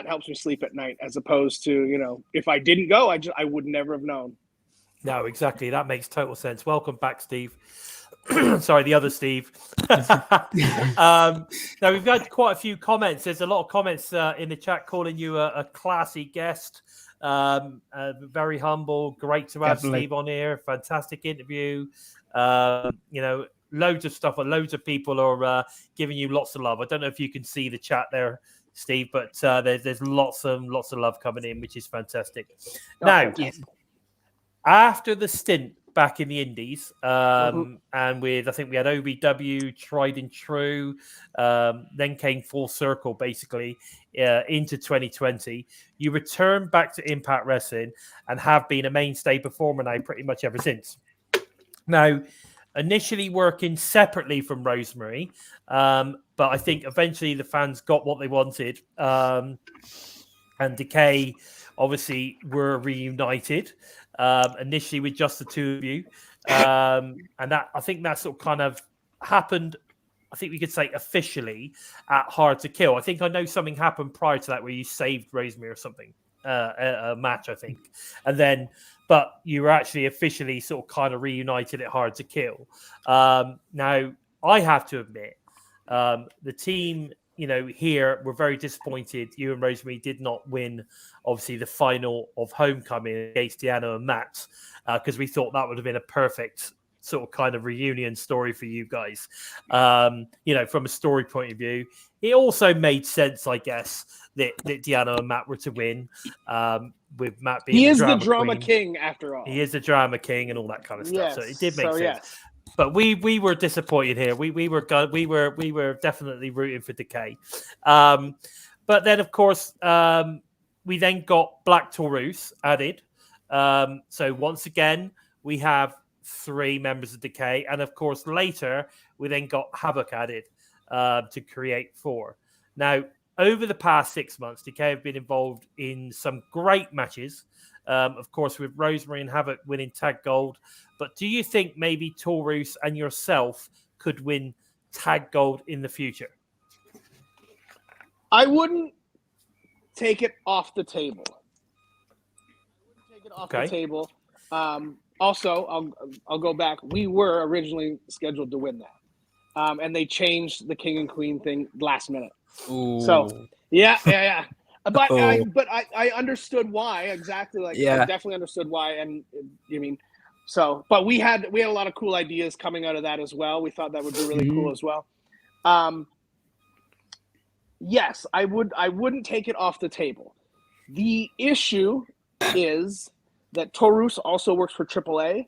helps me sleep at night, as opposed to if I didn't go, I would never have known. No, exactly. That makes total sense. Welcome back, Steve. Sorry, the other Steve. Now, we've got quite a few comments. There's a lot of comments in the chat calling you a classy guest. Very humble. Great to have Definitely. Steve on here. Fantastic interview. Loads of stuff. And loads of people are giving you lots of love. I don't know if you can see the chat there, Steve, but there's lots of love coming in, which is fantastic. Now, after the stint back in the Indies, and I think we had OVW, Tried and True, then came full circle basically into 2020. You returned back to Impact Wrestling and have been a mainstay performer now pretty much ever since. Now, initially working separately from Rosemary, but I think eventually the fans got what they wanted, and Decay obviously were reunited. Initially with just the two of you, and that I think that sort of kind of happened. I think we could say officially at Hard to Kill. I think I know something happened prior to that where you saved Rosemary or something, a match I think, and then but you were actually officially sort of kind of reunited at Hard to Kill. Now I have to admit, the team, here we're very disappointed. You and Rosemary did not win, obviously, the final of Homecoming against Tna and Matt, because we thought that would have been a perfect sort of kind of reunion story for you guys. From a story point of view, it also made sense, I guess, that Tna and Matt were to win. With Matt being the drama king after all. He is the drama king and all that kind of stuff. Yes. So it did make sense. Yes. But we were disappointed here. We were definitely rooting for Decay. But then of course we then got Black Taurus added. So once again we have 3 members of Decay, and of course later we then got Havoc added to create 4. Now over the past 6 months, Decay have been involved in some great matches. Of course, with Rosemary and Havoc winning Tag Gold. But do you think maybe Taurus and yourself could win Tag Gold in the future? I wouldn't take it off the table. The table. Also, I'll go back. We were originally scheduled to win that, and they changed the King and Queen thing last minute. Ooh. So yeah. But I understood why exactly. I definitely understood why, and but we had a lot of cool ideas coming out of that as well. We thought that would be really cool as well. Yes, I wouldn't take it off the table. The issue is that Taurus also works for AAA,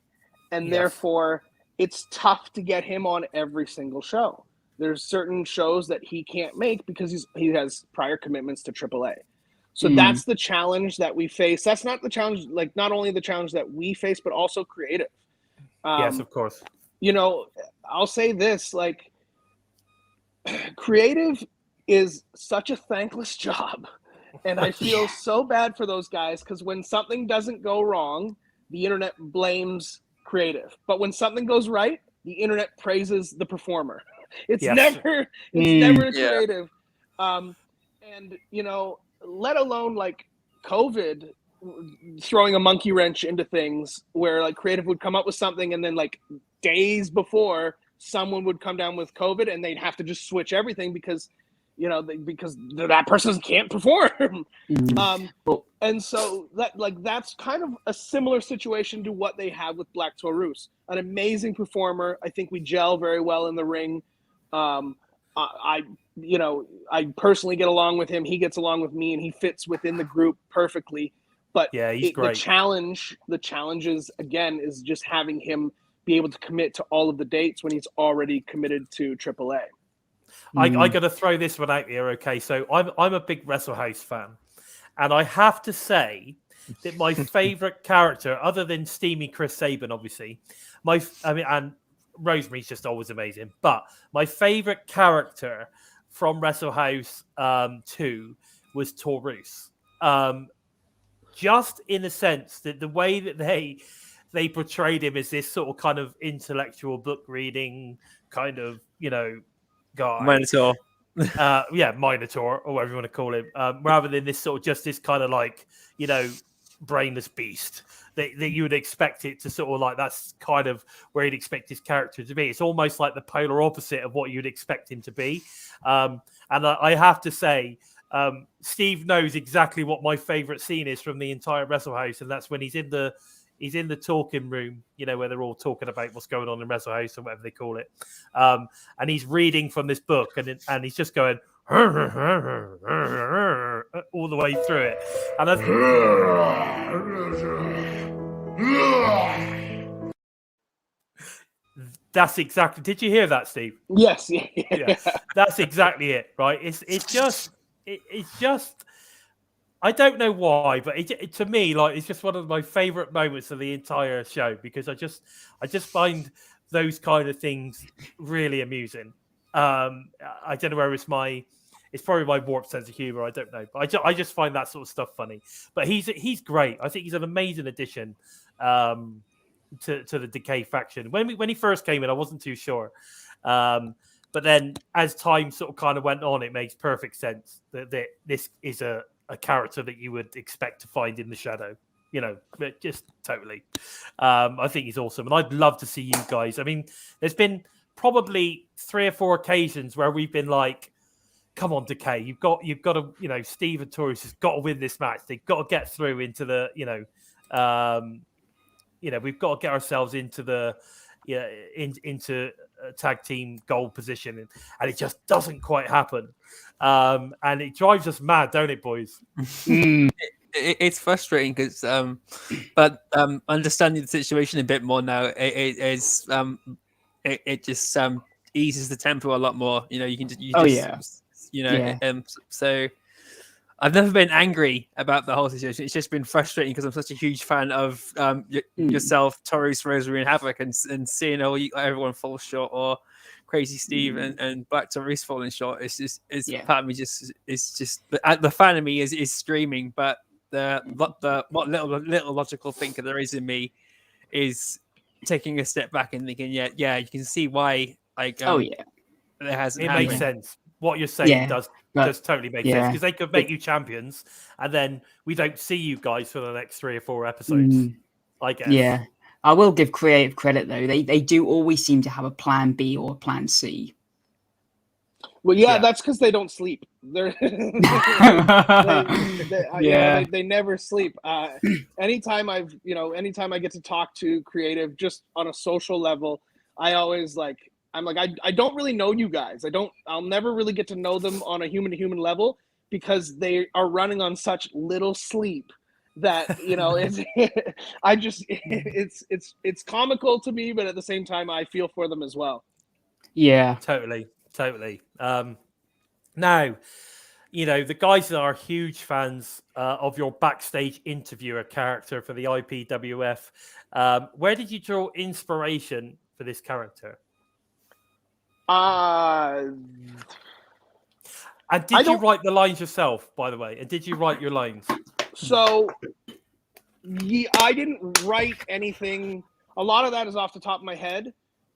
and therefore it's tough to get him on every single show. There's certain shows that he can't make because he has prior commitments to AAA. So that's the challenge that we face. That's not the challenge, not only the challenge that we face, but also creative. Yes, of course. I'll say this, creative is such a thankless job. And I feel so bad for those guys, because when something doesn't go wrong, the internet blames creative. But when something goes right, the internet praises the performer. It's never creative. And let alone COVID throwing a monkey wrench into things where creative would come up with something, and then days before someone would come down with COVID and they'd have to just switch everything because that person can't perform. And so that's kind of a similar situation to what they have with Black Taurus, an amazing performer. I think we gel very well in the ring. I personally get along with him. He gets along with me, and he fits within the group perfectly. But he's great. The challenges again is just having him be able to commit to all of the dates when he's already committed to AAA. I got to throw this one out here. Okay, so I'm a big Wrestle House fan, and I have to say that my favorite character, other than Steamy Chris Sabin, obviously, and Rosemary's just always amazing. But my favorite character from Wrestle House 2 was Taurus. just in the sense that the way that they portrayed him as this sort of kind of intellectual book reading kind of, guy. Minotaur. Minotaur, or whatever you want to call him, rather than this sort of just this kind of like, brainless beast that you would expect it to sort of like, that's kind of where you'd expect his character to be. It's almost like the polar opposite of what you'd expect him to be. And I have to say, Steve knows exactly what my favorite scene is from the entire Wrestle House, and that's when he's in the talking room, where they're all talking about what's going on in Wrestle House or whatever they call it. And he's reading from this book, and he's just going all the way through it. And that's exactly. Did you hear that, Steve? Yes. Yeah. That's exactly it, right? It's just. I don't know why, but it to me, like, it's just one of my favorite moments of the entire show, because I just find those kind of things really amusing. I don't know where it's probably my warped sense of humor. I don't know, but I just find that sort of stuff funny. But he's great. I think he's an amazing addition to the Decay faction. When he first came in, I wasn't too sure. But then as time sort of kind of went on, it makes perfect sense that this is a character that you would expect to find in the shadow, just totally. I think he's awesome. And I'd love to see you guys. I mean, there's been probably 3 or 4 occasions where we've been like, come on, Decay, you've got to, Steve and Taurus has got to win this match. They've got to get through into the, we've got to get ourselves into the, into a tag team gold position, and it just doesn't quite happen. And it drives us mad, don't it, boys? It's frustrating because, but understanding the situation a bit more now, it just eases the tempo a lot more. So I've never been angry about the whole situation. It's just been frustrating because I'm such a huge fan of yourself, Taurus, Rosary, and Havoc, and seeing everyone fall short, or Crazy Steve and Black Taurus falling short. Part of me the fan of me is screaming, but what little logical thinker there is in me is taking a step back and thinking, you can see why. Like, it hasn't. It makes sense. What you're saying does totally make sense, because they could make you champions, and then we don't see you guys for the next 3 or 4 episodes. I guess. Yeah, I will give creative credit though. They do always seem to have a plan B or a plan C. Well, that's because they don't sleep. They're they never sleep. Anytime I get to talk to creative just on a social level, I always I'm like, I don't really know you guys. I'll never really get to know them on a human to human level, because they are running on such little sleep that, it's comical to me, but at the same time, I feel for them as well. Yeah, totally. Now, the guys are huge fans of your backstage interviewer character for the IPWF. Where did you draw inspiration for this character? And did you write the lines yourself, by the way? And did you write your lines? So, I didn't write anything. A lot of that is off the top of my head.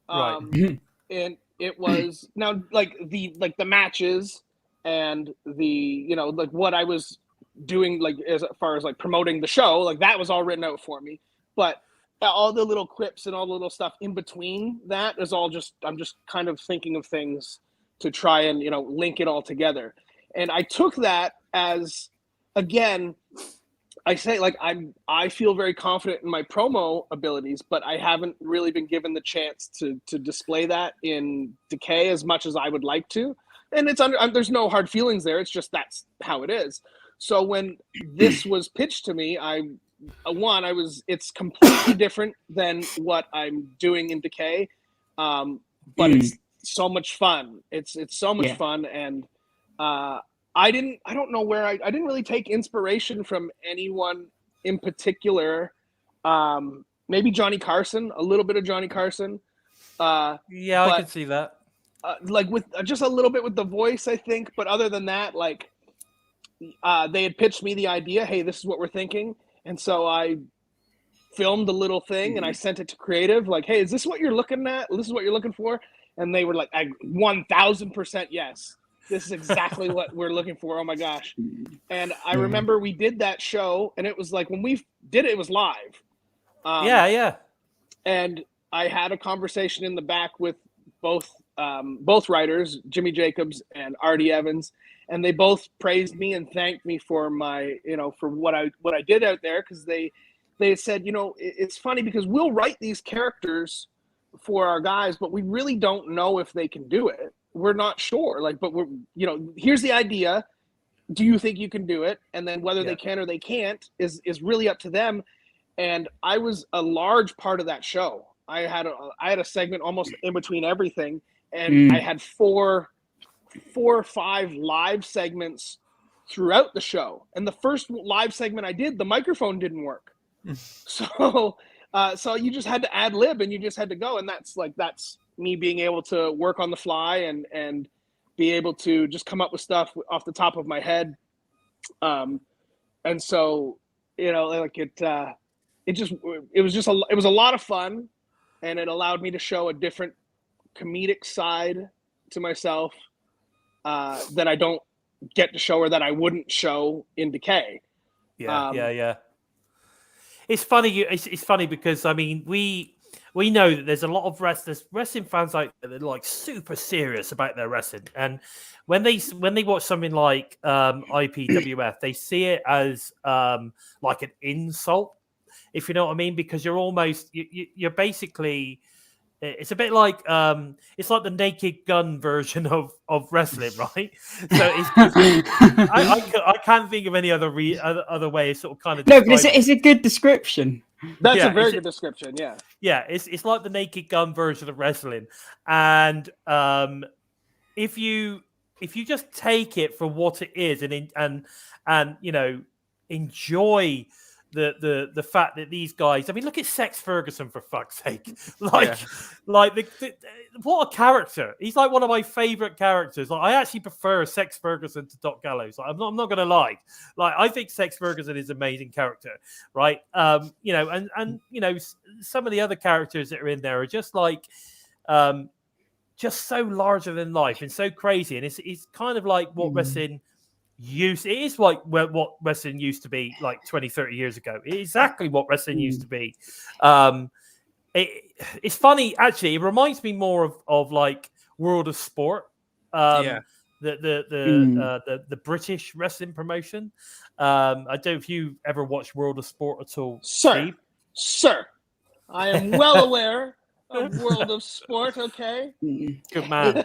Right. And it was now the matches and the what I was doing as far as promoting the show, that was all written out for me. But all the little quips and all the little stuff in between that is all I'm just kind of thinking of things to try and, link it all together. And I took that as, again, I say I feel very confident in my promo abilities, but I haven't really been given the chance to display that in Decay as much as I would like to. And there's no hard feelings there. It's just, that's how it is. So when this was pitched to me, it's completely different than what I'm doing in Decay, but it's so much fun. It's so much fun, and I don't know where I didn't really take inspiration from anyone in particular. Maybe Johnny Carson, a little bit of Johnny Carson. I can see that. With just a little bit with the voice, I think. But other than that, they had pitched me the idea. Hey, this is what we're thinking. And so I filmed a little thing and I sent it to creative, like, hey, is this what you're looking at? This is what you're looking for? And they were like, 1000% yes. This is exactly what we're looking for. Oh my gosh. And I remember we did that show, and it was like, when we did it, it was live. Yeah. And I had a conversation in the back with both writers, Jimmy Jacobs and Artie Evans, and they both praised me and thanked me for my, for what I did out there, because they said, it's funny because we'll write these characters for our guys, but we really don't know if they can do it. We're not sure. Like, but we're, here's the idea. Do you think you can do it? And then whether they can or they can't is really up to them. And I was a large part of that show. I had a segment almost in between everything, and I had four or five live segments throughout the show. And the first live segment I did, the microphone didn't work. So you just had to ad lib, and you just had to go. And that's me being able to work on the fly and be able to just come up with stuff off the top of my head. And so, it was a lot of fun, and it allowed me to show a different comedic side to myself that I don't get to show, or that I wouldn't show in Decay. Yeah. It's funny. It's funny because I mean we know that there's a lot of wrestling fans out there that are like super serious about their wrestling, and when they watch something like IPWF, they see it as like an insult, if you know what I mean, because you're almost you're basically. It's a bit like it's like the Naked Gun version of wrestling, right? So I can't think of any other way of sort of kind of. No, but it's a good description. That's a very good description. Yeah. Yeah, it's like the Naked Gun version of wrestling, and if you just take it for what it is and enjoy the fact that these guys, I mean, look at Sex Ferguson, for fuck's sake. What a character. He's like one of my favorite characters. Like, I actually prefer Sex Ferguson to Doc Gallows. Like, I'm not going to lie. Like, I think Sex Ferguson is an amazing character, right? And some of the other characters that are in there are just like, just so larger than life and so crazy. And it's kind of like what wrestling it is like what wrestling used to be like 20, 30 years ago. Exactly what wrestling used to be. It's funny, actually. It reminds me more of like World of Sport. The British wrestling promotion. I don't know if you ever watched World of Sport at all, Steve. Sir, I am well aware of World of Sport. Okay, good man.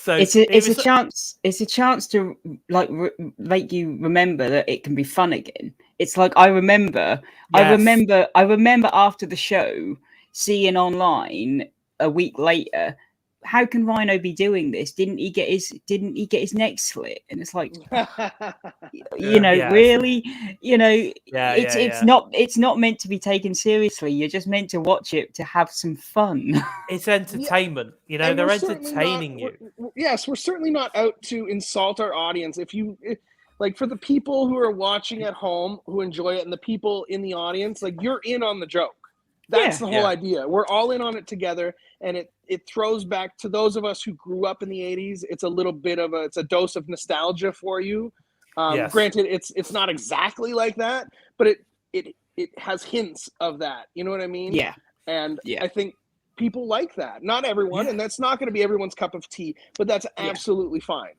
It's a chance to like make you remember that it can be fun again. It's like I remember after the show seeing online a week later, how can Rhino be doing this? Didn't he get his neck slit? And it's like, really, it's not meant to be taken seriously. You're just meant to watch it to have some fun. It's entertainment. They're entertaining you. Yes, we're certainly not out to insult our audience. Like, for the people who are watching at home who enjoy it, and the people in the audience, like, you're in on the joke. That's the whole idea. We're all in on it together, and it throws back to those of us who grew up in the 80s. It's a little bit of a dose of nostalgia for you. Granted, it's not exactly like that, but it has hints of that. You know what I mean? Yeah. And I think people like that. Not everyone, and that's not going to be everyone's cup of tea, but that's absolutely fine.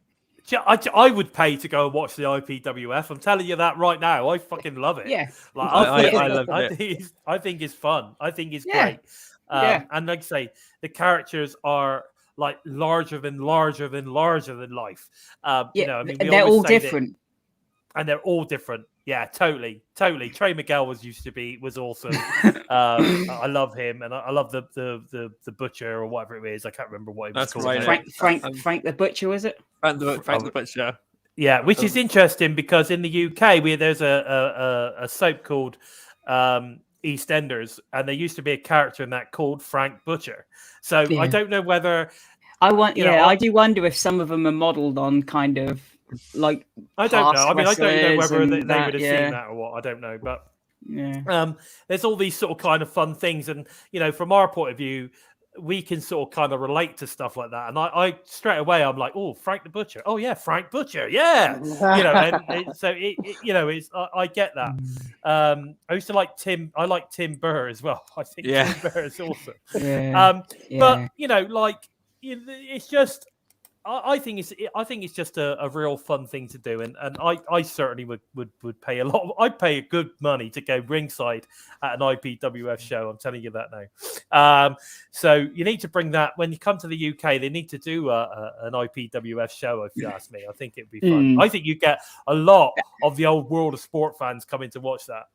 I would pay to go and watch the IPWF. I'm telling you that right now. I fucking love it. Yeah, like, I love it. I think it's fun. I think it's great. And like I say, the characters are like larger than life. They're all different. And they're all different. Yeah, totally. Trey Miguel was awesome. I love him, and I love the butcher or whatever it is. I can't remember what he was called. Right. Frank the Butcher, was it? Frank the Butcher. Yeah, which is interesting because in the UK there's a soap called EastEnders, and there used to be a character in that called Frank Butcher. So I don't know whether I do wonder if some of them are modelled on kind of like I don't know. I mean, I don't know wrestlers whether and they that, would have yeah. seen that or what. I don't know, but Yeah. there's all these sort of kind of fun things, and from our point of view, we can sort of kind of relate to stuff like that. And I straight away, I'm like, oh, Frank the Butcher. Oh yeah, Frank Butcher. Yeah, it's I get that. I used to like Tim. I like Tim Burr as well. I think Yeah. Tim Burr is awesome. Yeah. But it's just. I think it's just a real fun thing to do, and I certainly would pay a lot. I'd pay good money to go ringside at an IPWF show. I'm telling you that now. So you need to bring that when you come to the UK. They need to do an IPWF show. If you ask me, I think it'd be fun. I think you get a lot of the old World of Sport fans coming to watch that.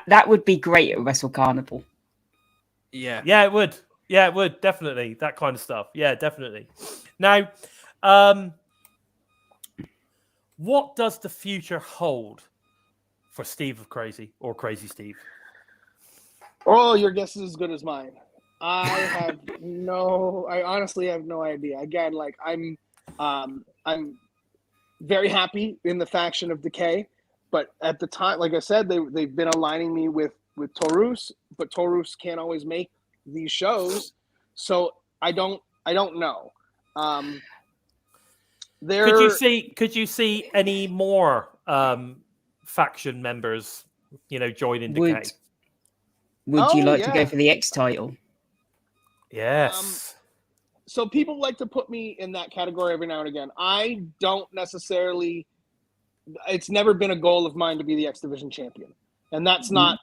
That would be great at Wrestle Carnival. Yeah. Yeah, it would. Yeah, it would definitely that kind of stuff. Yeah, definitely. Now. What does the future hold for Steve of Crazy or Crazy Steve? Oh, your guess is as good as mine. I honestly have no idea. Again, like I'm very happy in the faction of Decay, but at the time, like I said, they've been aligning me with Taurus, but Taurus can't always make these shows, so I don't know. Could you see any more faction members, joining Decay? Would you like to go for the X title? Yes. So people like to put me in that category every now and again. I don't necessarily. It's never been a goal of mine to be the X Division champion, and that's not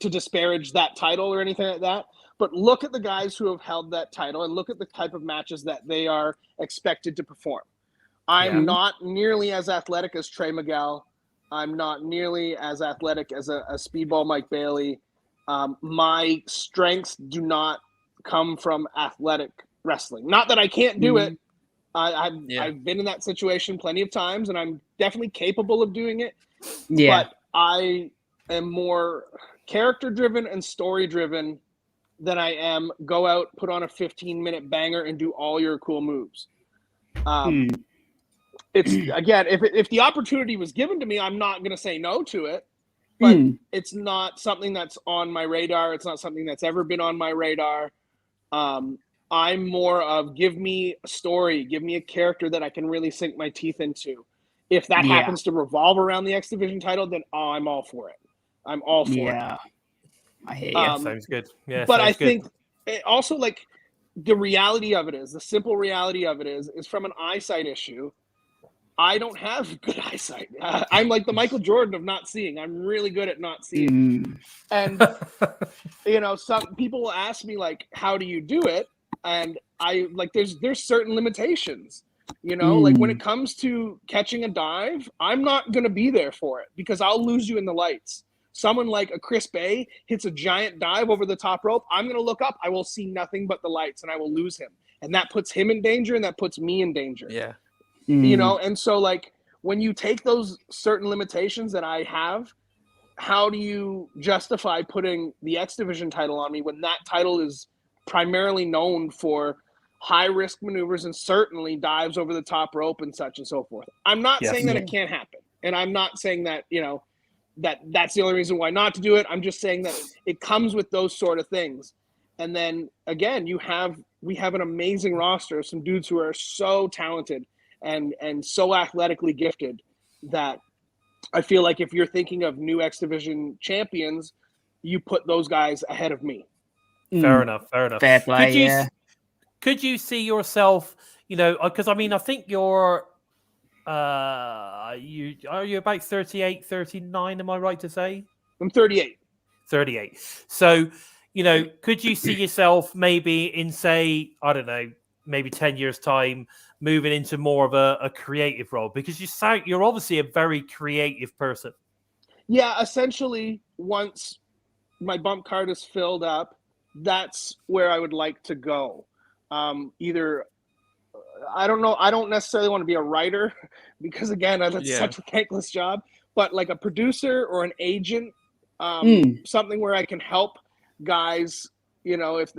to disparage that title or anything like that. But look at the guys who have held that title and look at the type of matches that they are expected to perform. I'm not nearly as athletic as Trey Miguel. I'm not nearly as athletic as a speedball Mike Bailey. My strengths do not come from athletic wrestling. Not that I can't do it. I've been in that situation plenty of times, and I'm definitely capable of doing it. Yeah. But I am more character-driven and story-driven than I am go out, put on a 15-minute banger, and do all your cool moves. It's again, if the opportunity was given to me, I'm not going to say no to it, but it's not something that's on my radar. It's not something that's ever been on my radar. I'm more of give me a story, give me a character that I can really sink my teeth into. If that happens to revolve around the X Division title, then I'm all for it. I'm all for it. I hear you. Sounds good. Yeah, but I think it also, like, the reality of it is, the simple reality of it is from an eyesight issue. I don't have good eyesight. I'm like the Michael Jordan of not seeing. I'm really good at not seeing. And, some people will ask me, like, how do you do it? And I, like, there's certain limitations, like when it comes to catching a dive, I'm not going to be there for it because I'll lose you in the lights. Someone like a Chris Bay hits a giant dive over the top rope. I'm going to look up. I will see nothing but the lights and I will lose him. And that puts him in danger and that puts me in danger. Yeah. And so, like, when you take those certain limitations that I have, how do you justify putting the X Division title on me when that title is primarily known for high risk maneuvers and certainly dives over the top rope and such and so forth? I'm not saying that it can't happen. And I'm not saying that, that's the only reason why not to do it. I'm just saying that it comes with those sort of things. And then again, we have an amazing roster of some dudes who are so talented and so athletically gifted that I feel like if you're thinking of new X Division champions, you put those guys ahead of me. Fair enough. Fair play, Could you see yourself, because I mean, I think you're, are you about 38, 39, am I right to say? I'm 38. 38. So, could you see yourself maybe in, say, I don't know, maybe 10 years time, moving into more of a creative role? Because you're obviously a very creative person. Yeah, essentially, once my bump card is filled up, that's where I would like to go. Either, I don't know, I don't necessarily want to be a writer because, again, that's such a thankless job, but like a producer or an agent, something where I can help guys, if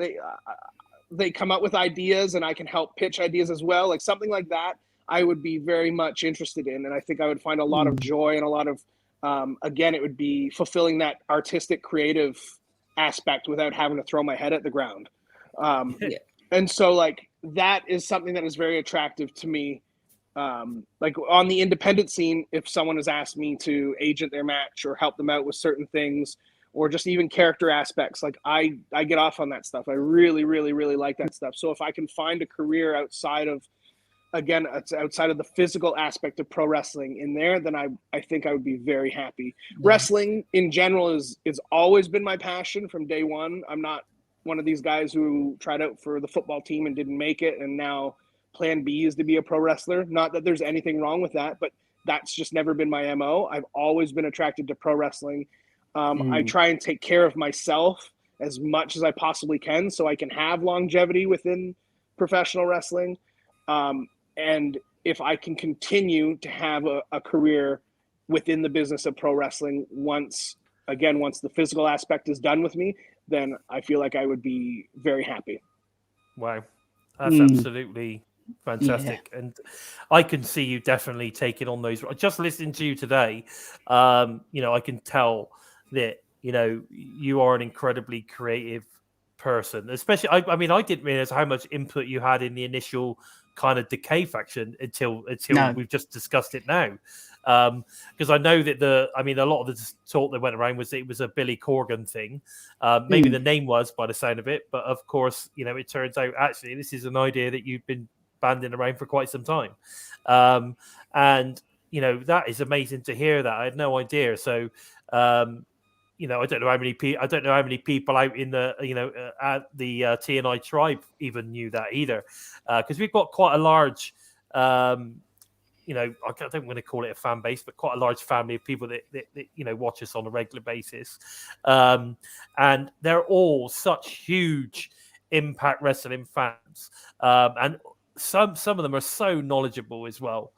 they come up with ideas and I can help pitch ideas as well, like something like that. I would be very much interested in, and I think I would find a lot of joy and a lot of, again, it would be fulfilling that artistic, creative aspect without having to throw my head at the ground. And so, like, that is something that is very attractive to me. Like on the independent scene, if someone has asked me to agent their match or help them out with certain things, or just even character aspects, like I get off on that stuff. I really, really, really like that stuff. So if I can find a career outside of, again, outside of the physical aspect of pro wrestling in there, then I think I would be very happy. Wrestling in general is always been my passion from day one. I'm not one of these guys who tried out for the football team and didn't make it, and now plan B is to be a pro wrestler. Not that there's anything wrong with that, but that's just never been my MO. I've always been attracted to pro wrestling. I try and take care of myself as much as I possibly can so I can have longevity within professional wrestling. And if I can continue to have a career within the business of pro wrestling, once the physical aspect is done with me, then I feel like I would be very happy. Wow. That's absolutely fantastic. And I can see you definitely taking on those. Just listening to you today, I can tell that, you are an incredibly creative person, especially, I mean, I didn't realize how much input you had in the initial kind of Decay faction until we've just discussed it now. Because I know that a lot of the talk that went around was it was a Billy Corgan thing. Maybe the name was, by the sound of it, but of course, it turns out actually this is an idea that you've been banding around for quite some time. And that is amazing to hear that. I had no idea. So I don't know how many people out in the at the TNI tribe even knew that either, because we've got quite a large I don't want to call it a fan base, but quite a large family of people that watch us on a regular basis, and they're all such huge Impact Wrestling fans, and some of them are so knowledgeable as well.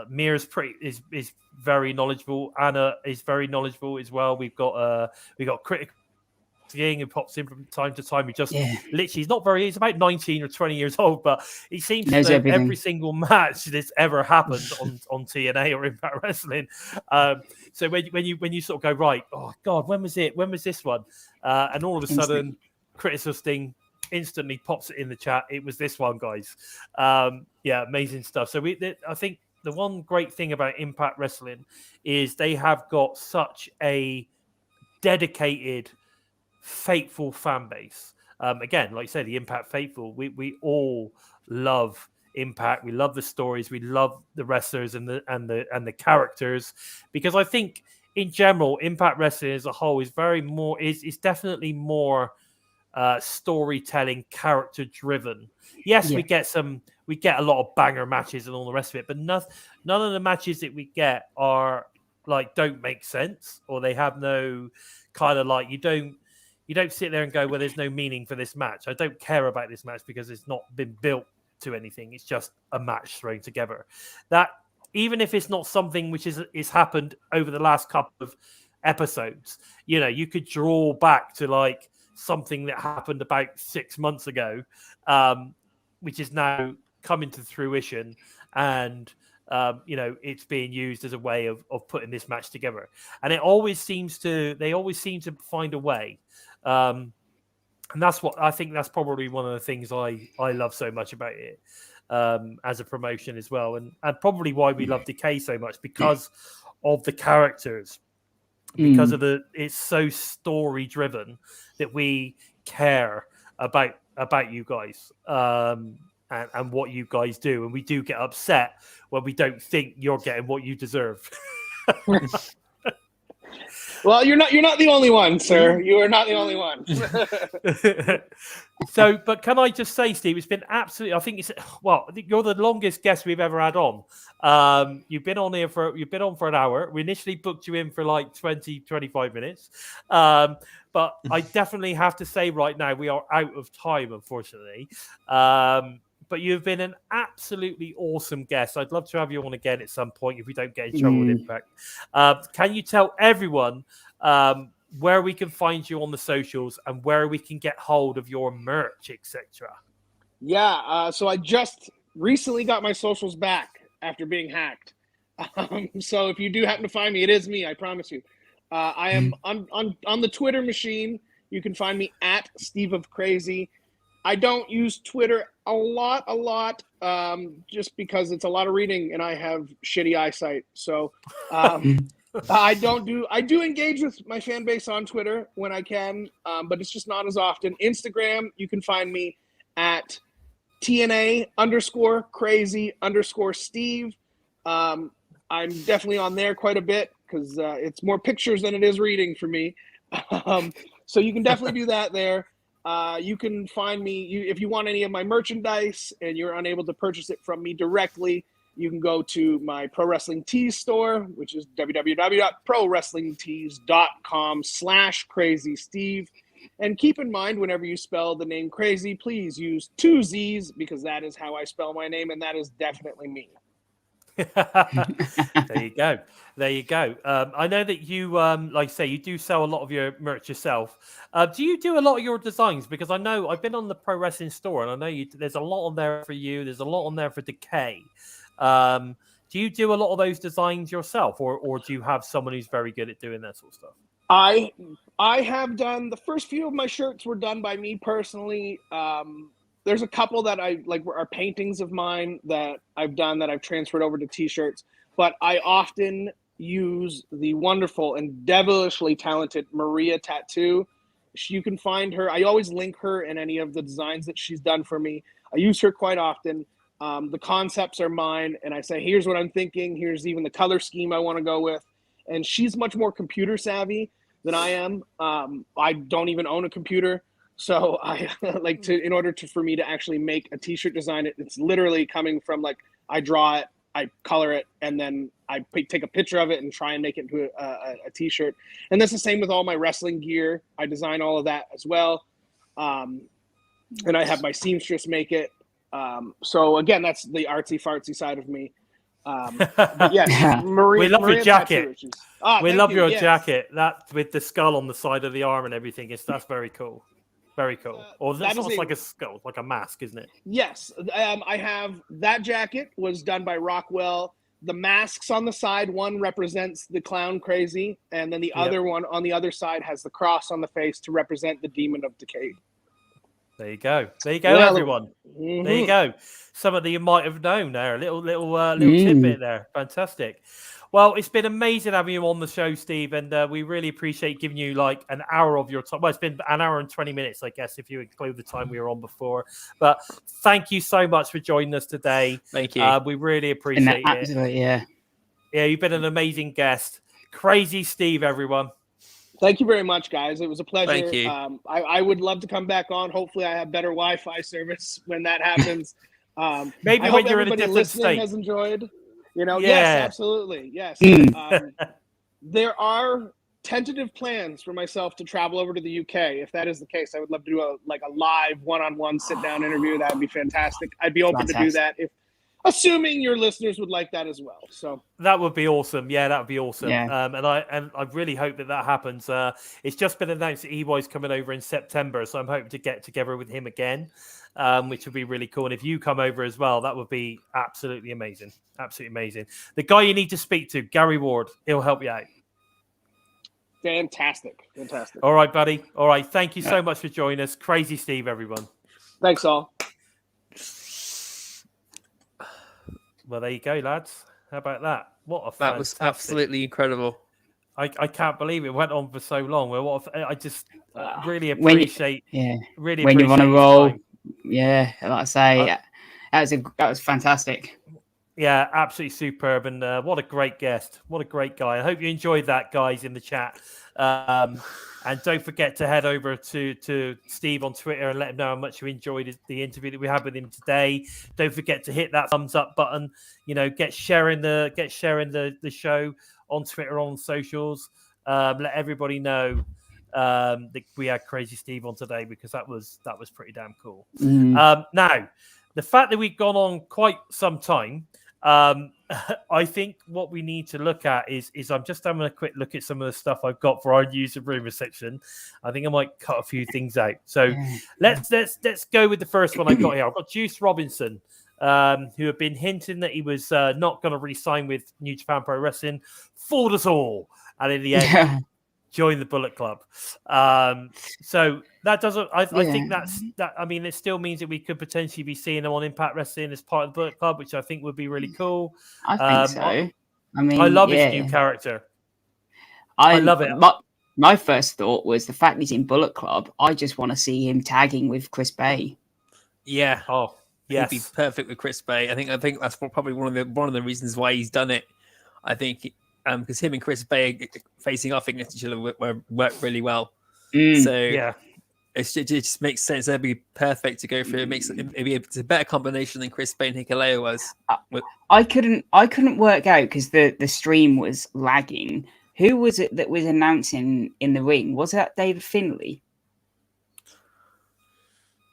Mir's is very knowledgeable. Anna is very knowledgeable as well. We've got Critical King who pops in from time to time. He just literally, he's about 19 or 20 years old, but he seems to know every single match that's ever happened on TNA or Impact Wrestling. So when you sort of go, right, oh God, when was it? When was this one? And all of a sudden, Critical Sting instantly pops it in the chat. It was this one, guys. Amazing stuff. So I think the one great thing about Impact Wrestling is they have got such a dedicated, faithful fan base. Again, like you say, the Impact faithful, we all love Impact. We love the stories. We love the wrestlers and the characters, because I think in general, Impact Wrestling as a whole is is definitely more storytelling, character driven. Yes, we get a lot of banger matches and all the rest of it, but none of the matches that we get are like don't make sense, or they have no kind of like you don't sit there and go, well, there's no meaning for this match. I don't care about this match because it's not been built to anything. It's just a match thrown together. That even if it's not something which is happened over the last couple of episodes, you could draw back to like something that happened about 6 months ago, which is now coming to fruition, and it's being used as a way of putting this match together. And they always seem to find a way, and that's what I think. That's probably one of the things I love so much about it as a promotion as well, and probably why we love Decay so much, because of the characters. Because of it's so story driven that we care about you guys and what you guys do, and we do get upset when we don't think you're getting what you deserve. Well, you're not the only one, sir. You are not the only one. So, but can I just say, Steve, it's been absolutely. I think you're the longest guest we've ever had on. You've been on for an hour. We initially booked you in for like 20-25 minutes, but I definitely have to say right now we are out of time, unfortunately. But you've been an absolutely awesome guest. I'd love to have you on again at some point if we don't get in trouble with Impact. Can you tell everyone where we can find you on the socials and where we can get hold of your merch, etc.? Yeah, so I just recently got my socials back after being hacked. So if you do happen to find me, it is me, I promise you. I am on the Twitter machine. You can find me at Steve of Crazy. I don't use Twitter a lot, just because it's a lot of reading and I have shitty eyesight. So I do engage with my fan base on Twitter when I can, but it's just not as often. Instagram, you can find me at TNA_crazy_Steve. I'm definitely on there quite a bit because it's more pictures than it is reading for me. So you can definitely do that there. You can find me if you want any of my merchandise and you're unable to purchase it from me directly. You can go to my Pro Wrestling Tees store, which is www.prowrestlingtees.com/crazysteve. And keep in mind, whenever you spell the name Crazy, please use 2 Z's because that is how I spell my name, and that is definitely me. There you go. There you go. I know that you, like I say, you do sell a lot of your merch yourself. Do you do a lot of your designs? Because I know I've been on the Pro Wrestling store, and I know there's a lot on there for you. There's a lot on there for Decay. Do you do a lot of those designs yourself, or do you have someone who's very good at doing that sort of stuff? I have done the first few of my shirts were done by me personally. There's a couple that I like are paintings of mine that I've done that I've transferred over to t-shirts, but I often use the wonderful and devilishly talented Maria Tattoo. You can find her. I always link her in any of the designs that she's done for me. I use her quite often. The concepts are mine, and I say, here's what I'm thinking. Here's even the color scheme I want to go with. And she's much more computer savvy than I am. I don't even own a computer. So I like in order for me to actually make a t-shirt design, it's literally coming from like, I draw it, I color it, and then I take a picture of it and try and make it into a t-shirt. And that's the same with all my wrestling gear. I design all of that as well. And I have my seamstress make it. So again, that's the artsy fartsy side of me. But yes, We love your jacket. We love your yes. jacket. That with the skull on the side of the arm and everything. That's very cool. Very cool. Or that's almost like a skull, like a mask, isn't it? Yes. I have that jacket was done by Rockwell. The masks on the side, one represents the clown Crazy, and then the other one on the other side has the cross on the face to represent the demon of Decay. There you go. There you go, everyone. There you go. Some of you might have known there. A little tidbit there. Fantastic. Well, it's been amazing having you on the show, Steve, and we really appreciate giving you like an hour of your time. Well, it's been an hour and 20 minutes, I guess, if you include the time we were on before. But thank you so much for joining us today. Thank you. We really appreciate it. Yeah, you've been an amazing guest. Crazy Steve, everyone. Thank you very much, guys. It was a pleasure. Thank you. I would love to come back on. Hopefully, I have better Wi-Fi service when that happens. Maybe when you're in a different state. Has enjoyed. Yeah. Yes, absolutely. Yes. There are tentative plans for myself to travel over to the UK. If that is the case, I would love to do a live one-on-one sit-down interview. That would be fantastic. I'd be open to do that assuming your listeners would like that as well. So that would be awesome. Yeah, that would be awesome. Yeah. And I really hope that happens. It's just been announced that EY's coming over in September, so I'm hoping to get together with him again, which would be really cool. And if you come over as well, that would be absolutely amazing. Absolutely amazing. The guy you need to speak to, Gary Ward, he'll help you out. Fantastic. All right, buddy. All right. Thank you so much for joining us. Crazy Steve, everyone. Thanks, all. Well, there you go, lads. How about that? That was absolutely incredible. I can't believe it went on for so long. Well, I just really appreciate. Really when you're on a appreciate roll. time. Yeah, like I say, that was fantastic. Yeah, absolutely superb, and what a great guest! What a great guy! I hope you enjoyed that, guys, in the chat. And don't forget to head over to Steve on Twitter and let him know how much you enjoyed the interview that we had with him today. Don't forget to hit that thumbs up button. Get sharing the show on Twitter, on socials. Let everybody know that we had Crazy Steve on today because that was pretty damn cool. Now, the fact that we've gone on quite some time, I think what we need to look at is I'm just having a quick look at some of the stuff I've got for our news and rumor section. I think I might cut a few things out. So let's go with the first one I got here. I've got Juice Robinson, who have been hinting that he was not going to re-sign with New Japan Pro Wrestling. Fooled us all, and in the end, join the Bullet Club. So that doesn't. I think that's that. I mean, it still means that we could potentially be seeing him on Impact Wrestling as part of the Bullet Club, which I think would be really cool. I think so. I mean, I love his new character. I love it. My first thought was the fact he's in Bullet Club. I just want to see him tagging with Chris Bay. Yeah. Oh, yes. He'd be perfect with Chris Bay. I think that's probably one of the reasons why he's done it. I think because him and Chris Bay facing off against each other work really well. So yeah, it just makes sense. That'd be perfect to go through. It's a better combination than Chris Bay and Hikuleo was. I couldn't work out because the stream was lagging. Who was it that was announcing in the ring? Was that David Finlay?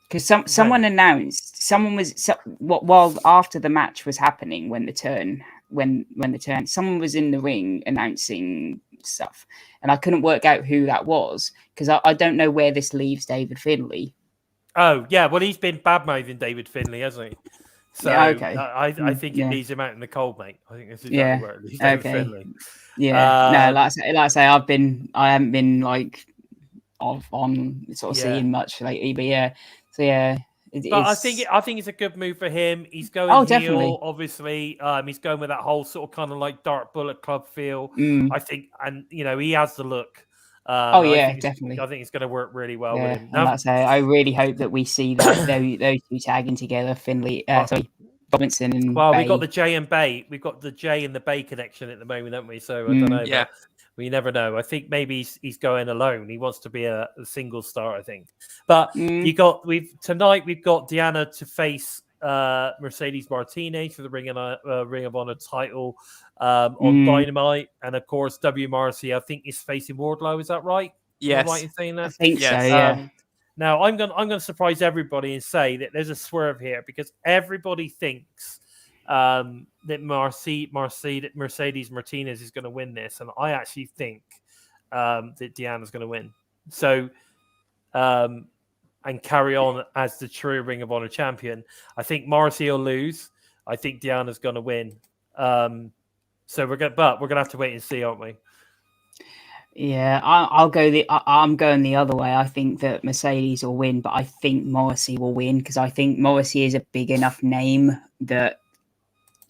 Because someone announced, while after the match was happening, when the turn, someone was in the ring announcing stuff, and I couldn't work out who that was because I don't know where this leaves David Finlay. Oh yeah, well he's been badmouthing David Finlay, hasn't he? So yeah, okay. I think it leaves him out in the cold, mate. I think this is exactly where it leaves David Finlay. Yeah, no, like I say, I haven't been like off on sort of seeing much lately, but yeah. So yeah, I think it's a good move for him. He's going heel, definitely. Obviously. He's going with that whole sort of kind of like Dark Bullet Club feel. I think, and he has the look. Definitely. I think it's going to work really well with him. Like I say, I really hope that we see those two tagging together, Finlay, Robinson and Bay. We've got the J and Bay. We've got the J and the Bay connection at the moment, haven't we? So I don't know. Yeah. We never know. I think maybe he's going alone. He wants to be a single star, I think. But we've got Deanna to face Mercedes Martinez for the Ring of Honor title on Dynamite, and of course W Morrissey I think is facing Wardlow. Is that right? Yes, Am I right in saying that? I think so. Yeah. Now I'm going to surprise everybody and say that there's a swerve here because everybody thinks that Mercedes Martinez is going to win this, and I actually think that Deanna's going to win. So, and carry on as the true Ring of Honor champion. I think Morrissey will lose. I think Deanna's going to win. So we're gonna have to wait and see, aren't we? Yeah, I'm going the other way. I think that Mercedes will win, but I think Morrissey will win because I think Morrissey is a big enough name that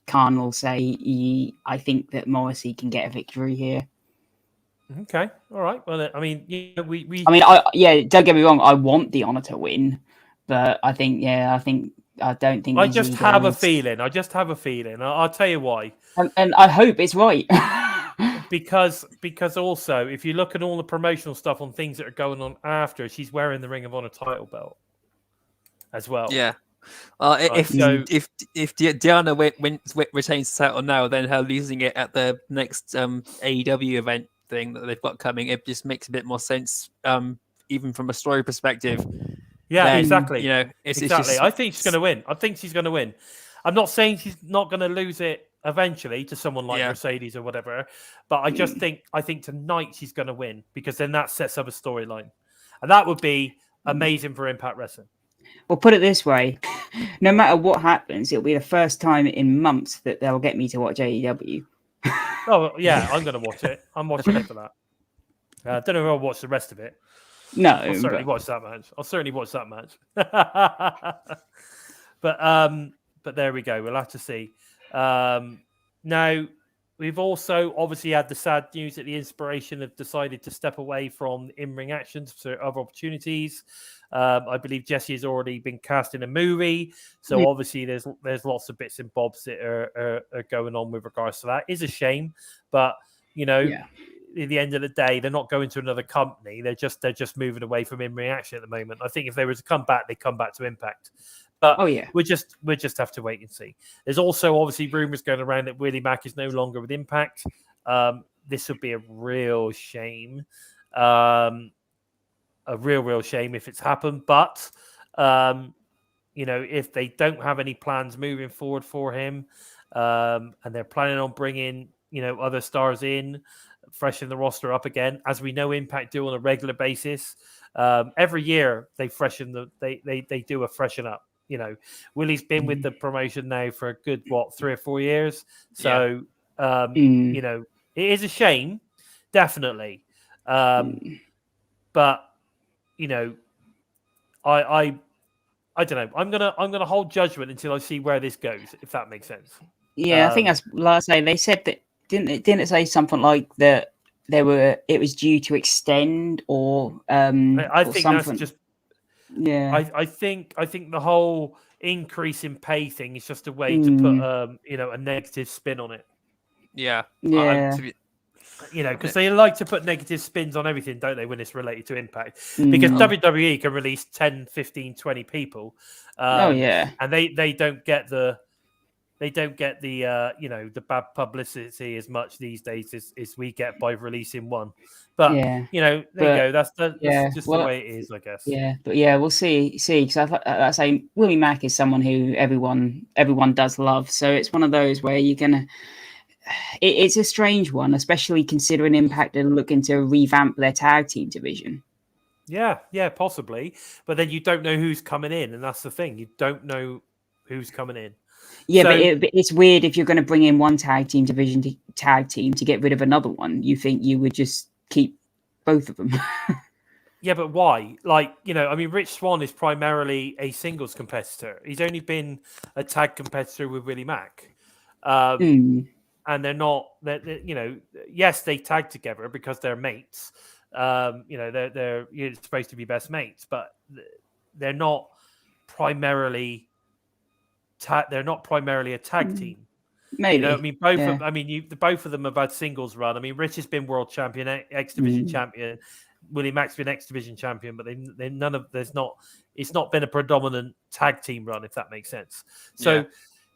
Khan will say, I think that Morrissey can get a victory here. Okay, all right. Well, I mean, don't get me wrong. I want the Honor to win, but I don't think. I just have a feeling. I'll tell you why. And I hope it's right. because also, if you look at all the promotional stuff on things that are going on after, she's wearing the Ring of Honor title belt as well. Yeah. If Deanna retains the title now, then her losing it at the next AEW event thing that they've got coming, it just makes a bit more sense, even from a story perspective. Yeah, then, exactly. It's exactly. I think she's going to win. I'm not saying she's not going to lose it eventually to someone like Mercedes or whatever, but I just think tonight she's going to win because then that sets up a storyline, and that would be amazing for Impact Wrestling. Well, put it this way: no matter what happens, it'll be the first time in months that they'll get me to watch AEW. Oh yeah, I'm going to watch it. I'm watching it for that. I don't know if I'll watch the rest of it. No, I'll certainly watch that match. But there we go. We'll have to see. Now, we've also obviously had the sad news that the Inspiration have decided to step away from in-ring actions for other opportunities. I believe Jesse has already been cast in a movie, so obviously there's lots of bits and bobs that are going on with regards to that. It's a shame, but at the end of the day, they're not going to another company. They're just moving away from in-ring action at the moment. I think if they were to come back, they come back to Impact. But we just have to wait and see. There's also obviously rumors going around that Willie Mack is no longer with Impact. This would be a real shame. A real shame if it's happened. But if they don't have any plans moving forward for him, and they're planning on bringing other stars in, freshen the roster up again, as we know Impact do on a regular basis. Every year they they do a freshen up. Willie's been with the promotion now for a good 3 or 4 years. So it is a shame, definitely. But I don't know. I'm gonna hold judgment until I see where this goes, if that makes sense. Yeah, I think that's last day. They said that didn't it say something like that it was due to extend or I think something. that's just yeah. I think the whole increase in pay thing is just a way to put a negative spin on it. Yeah. Because they like to put negative spins on everything, don't they, when it's related to Impact? Because WWE can release 10, 15, 20 people. And they don't get the the bad publicity as much these days as we get by releasing one. But there you go. That's just the way it is, I guess. Yeah, but we'll see. Because I say Willie Mack is someone who everyone does love. So it's one of those where you're gonna. It's a strange one, especially considering Impact are looking to revamp their tag team division. Yeah, possibly. But then you don't know who's coming in, and that's the thing. You don't know who's coming in. Yeah, but it's weird if you're going to bring in one tag team division tag team to get rid of another one. You think you would just keep both of them? Yeah, but why? Rich Swann is primarily a singles competitor. He's only been a tag competitor with Willie Mack. And they're not, yes, they tag together because they're mates. They're supposed to be best mates, but they're not primarily a tag team. Maybe. Both of them have had singles run. Rich has been world champion, X Division champion. Willie Mack's been X Division champion, but it's not been a predominant tag team run, if that makes sense. So,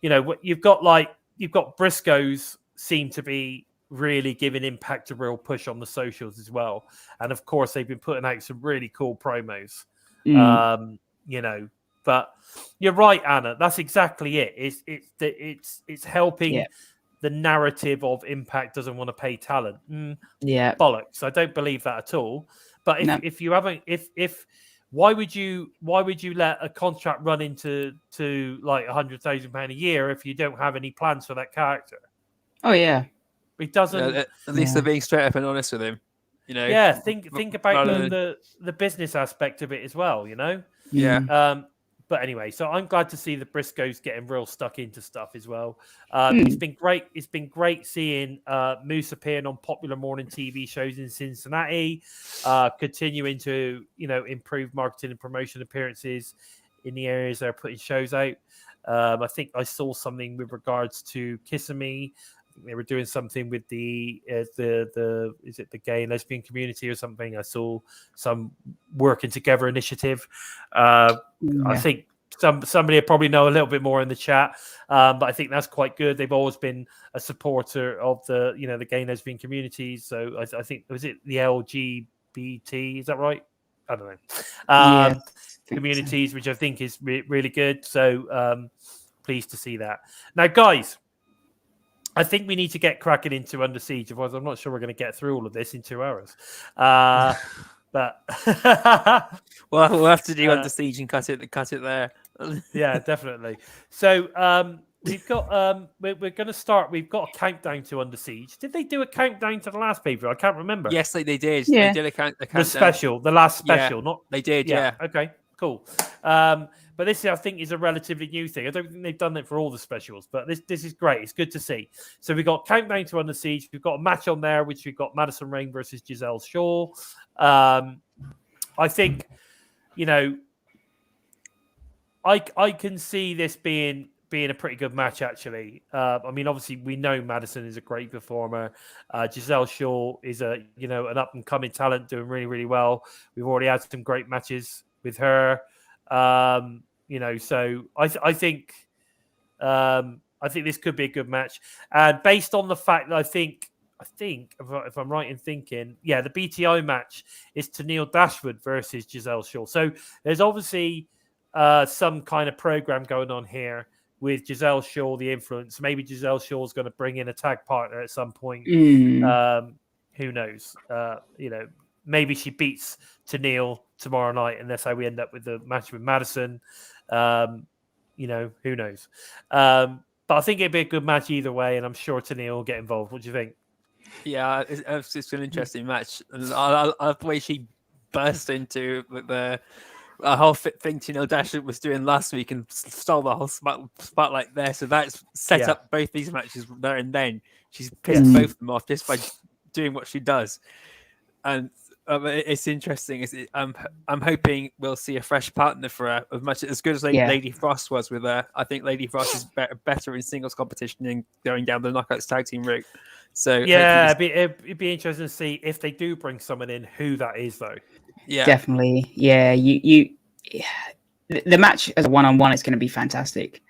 you've got Briscoes seem to be really giving Impact a real push on the socials as well. And of course, they've been putting out some really cool promos. But you're right, Anna. That's exactly it. It's helping the narrative of Impact doesn't want to pay talent. Bollocks. I don't believe that at all. But if you haven't, why would you let a contract run into like £100,000 a year if you don't have any plans for that character? Oh yeah, it doesn't. At least they're being straight up and honest with him. Think about the business aspect of it as well. But anyway, so I'm glad to see the Briscoes getting real stuck into stuff as well. It's been great. It's been great seeing Moose appearing on popular morning TV shows in Cincinnati, continuing to improve marketing and promotion appearances in the areas they're putting shows out. I think I saw something with regards to Kissimmee. They were doing something with the is it the gay and lesbian community or something? I saw some working together initiative. I think somebody will probably know a little bit more in the chat, but I think that's quite good. They've always been a supporter of the the gay and lesbian communities. So I think was it the LGBT? Is that right? I don't know. Communities, which I think is really good. So pleased to see that. Now, guys, I think we need to get cracking into Under Siege. Otherwise, I'm not sure we're going to get through all of this in 2 hours. But we'll have to do Under Siege and cut it there. Yeah, definitely. So we've got we're going to start. We've got a countdown to Under Siege. Did they do a countdown to the last paper? I can't remember. Yes, they did. Yeah. They did a countdown. The last special. Yeah, not they did. Yeah. Okay. Cool. But this, I think, is a relatively new thing. I don't think they've done it for all the specials, but this is great. It's good to see. So we've got Countdown to Under Siege. We've got a match on there, which we've got Madison Rain versus Gisele Shaw. I think, I can see this being a pretty good match, actually. Obviously, we know Madison is a great performer. Gisele Shaw is an up-and-coming talent doing really, really well. We've already had some great matches with her. So I think this could be a good match. And based on the fact that I think if I'm right in thinking, the BTI match is Tennille Dashwood versus Gisele Shaw. So there's obviously some kind of program going on here with Gisele Shaw, the influence. Maybe Gisele Shaw's going to bring in a tag partner at some point. Who knows? Maybe she beats Tennille tomorrow night, and that's how we end up with the match with Madison. Who knows? But I think it'd be a good match either way, and I'm sure Tennille will get involved. What do you think? Yeah, it's an interesting match. And I love the way she burst into the whole thing Tennille Dashwood was doing last week and stole the whole spotlight there. So that's set up both these matches there and then. She's pissed both of them off just by doing what she does. And it's interesting. I'm hoping we'll see a fresh partner for her, as good as Lady Frost was with her. I think Lady Frost is better in singles competition than going down the Knockouts tag team route. So yeah, it'd be interesting to see if they do bring someone in, who that is, though. Yeah, definitely. Yeah, the match as a one-on-one is going to be fantastic.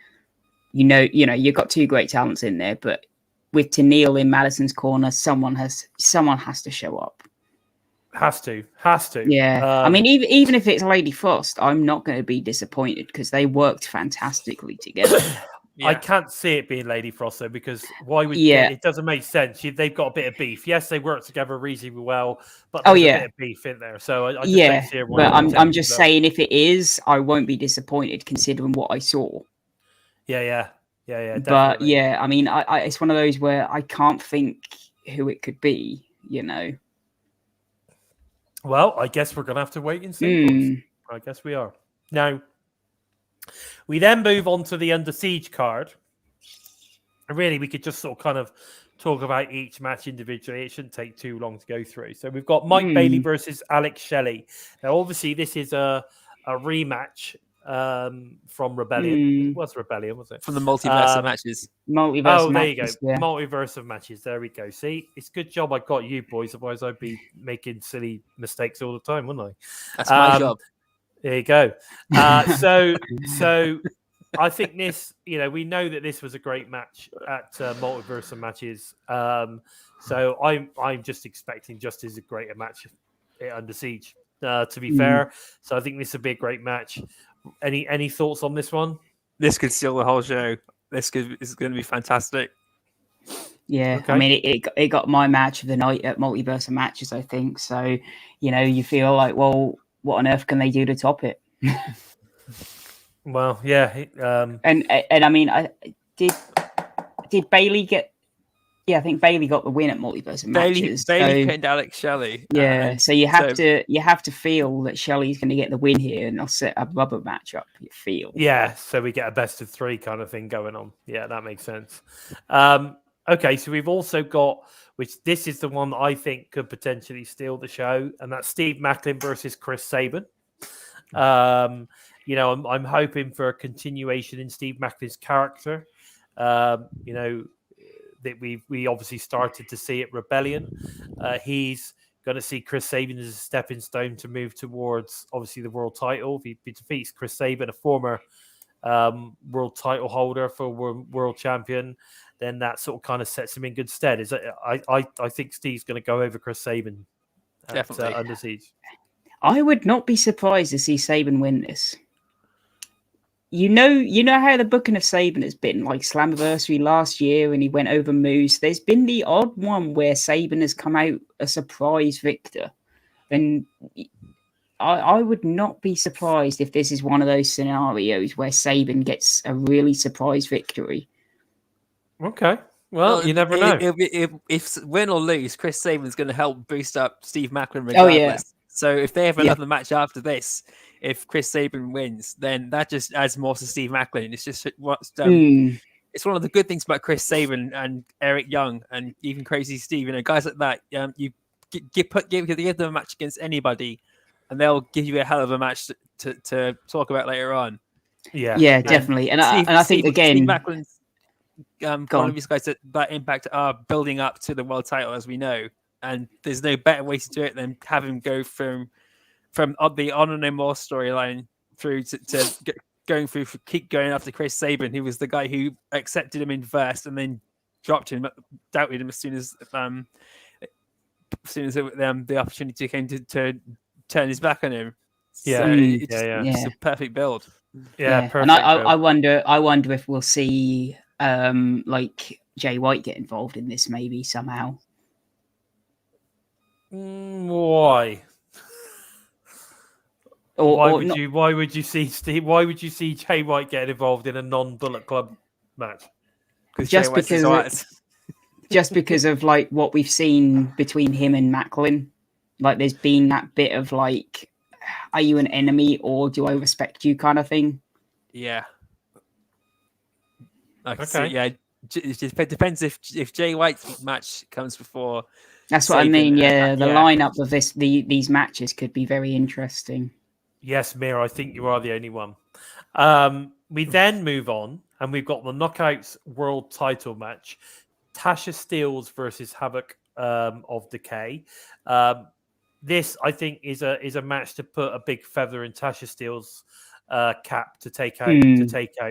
You've got two great talents in there, but with Tennille in Madison's corner, someone has to show up. Has to. Yeah. I mean, even if it's Lady Frost, I'm not going to be disappointed because they worked fantastically together. I can't see it being Lady Frost though, because why would it doesn't make sense. They've got a bit of beef. Yes, they work together reasonably well, but there's a bit of beef in there. So I just don't see it. But I'm just saying, if it is, I won't be disappointed considering what I saw. Yeah. Definitely. But yeah, I mean, I it's one of those where I can't think who it could be. Well, I guess we're going to have to wait and see. I guess we are. Now, we then move on to the Under Siege card. And really, we could just sort of kind of talk about each match individually. It shouldn't take too long to go through. So we've got Mike Bailey versus Alex Shelley. Now, obviously, this is a rematch from Rebellion. It was Rebellion, was it? From the multiverse of matches. Multiverse there you go. Yeah. Multiverse of matches. There we go. See, it's a good job I got you, boys. Otherwise, I'd be making silly mistakes all the time, wouldn't I? That's my job. There you go. So I think this, we know that this was a great match at Multiverse of Matches. So I'm just expecting just as great a match Under Siege. To be fair, so I think this would be a great match. Any thoughts on this one? This could steal the whole show. This is going to be fantastic. Yeah, okay. I mean, it got my match of the night at Multiverse of Matches, I think. So, you feel like, well, what on earth can they do to top it? Well, yeah. And I mean, did Bailey get? Yeah, I think Bailey got the win at Multiverse of Matches. Bailey pinned Alex Shelley. Yeah, so you have to feel that Shelley's going to get the win here, and they'll set a rubber match up. You feel. Yeah, so we get a best of three kind of thing going on. Yeah, that makes sense. Okay, so we've also got, which this is the one that I think could potentially steal the show, and that's Steve Macklin versus Chris Sabin. I'm hoping for a continuation in Steve Macklin's character. That we obviously started to see at Rebellion. He's going to see Chris Sabin as a stepping stone to move towards obviously the world title. If he defeats Chris Sabin, a former world title holder for world champion, then that sort of kind of sets him in good stead. I think Steve's going to go over Chris Sabin at Under Siege. I would not be surprised to see Sabin win this. You know how the booking of Sabin has been, like Slammiversary last year when he went over Moose. There's been the odd one where Sabin has come out a surprise victor. And I would not be surprised if this is one of those scenarios where Sabin gets a really surprise victory. Okay. Well, you never know. If win or lose, Chris Sabin's going to help boost up Steve Macklin regardless. Oh, yeah. So if they have another match after this, if Chris Sabin wins, then that just adds more to Steve Macklin. It's just it's one of the good things about Chris Sabin and Eric Young and even Crazy Steve. Guys like that. You give them a match against anybody, and they'll give you a hell of a match to talk about later on. Yeah, definitely. And I think again, Steve Macklin's one of these guys that Impact are building up to the world title, as we know. And there's no better way to do it than have him go from the Honor No More storyline through to going through, keep going after Chris Sabin, who was the guy who accepted him in first and then dropped him, doubted him as soon as the opportunity came to turn his back on him. Yeah, so it's a perfect build. Yeah, perfect. And I wonder if we'll see like Jay White get involved in this maybe somehow. Why? Why would you see Steve? Why would you see Jay White get involved in a non-Bullet Club match? Just because of like what we've seen between him and Macklin. Like there's been that bit of like, are you an enemy or do I respect you kind of thing? Yeah. Okay. Yeah. It just depends if Jay White's match comes before. That's what I mean. Yeah, the lineup of these matches could be very interesting. Yes, Mira, I think you are the only one. We then move on, and we've got the Knockouts World Title match: Tasha Steelz versus Havoc of Decay. This, I think, is a match to put a big feather in Tasha Steelz' cap to take out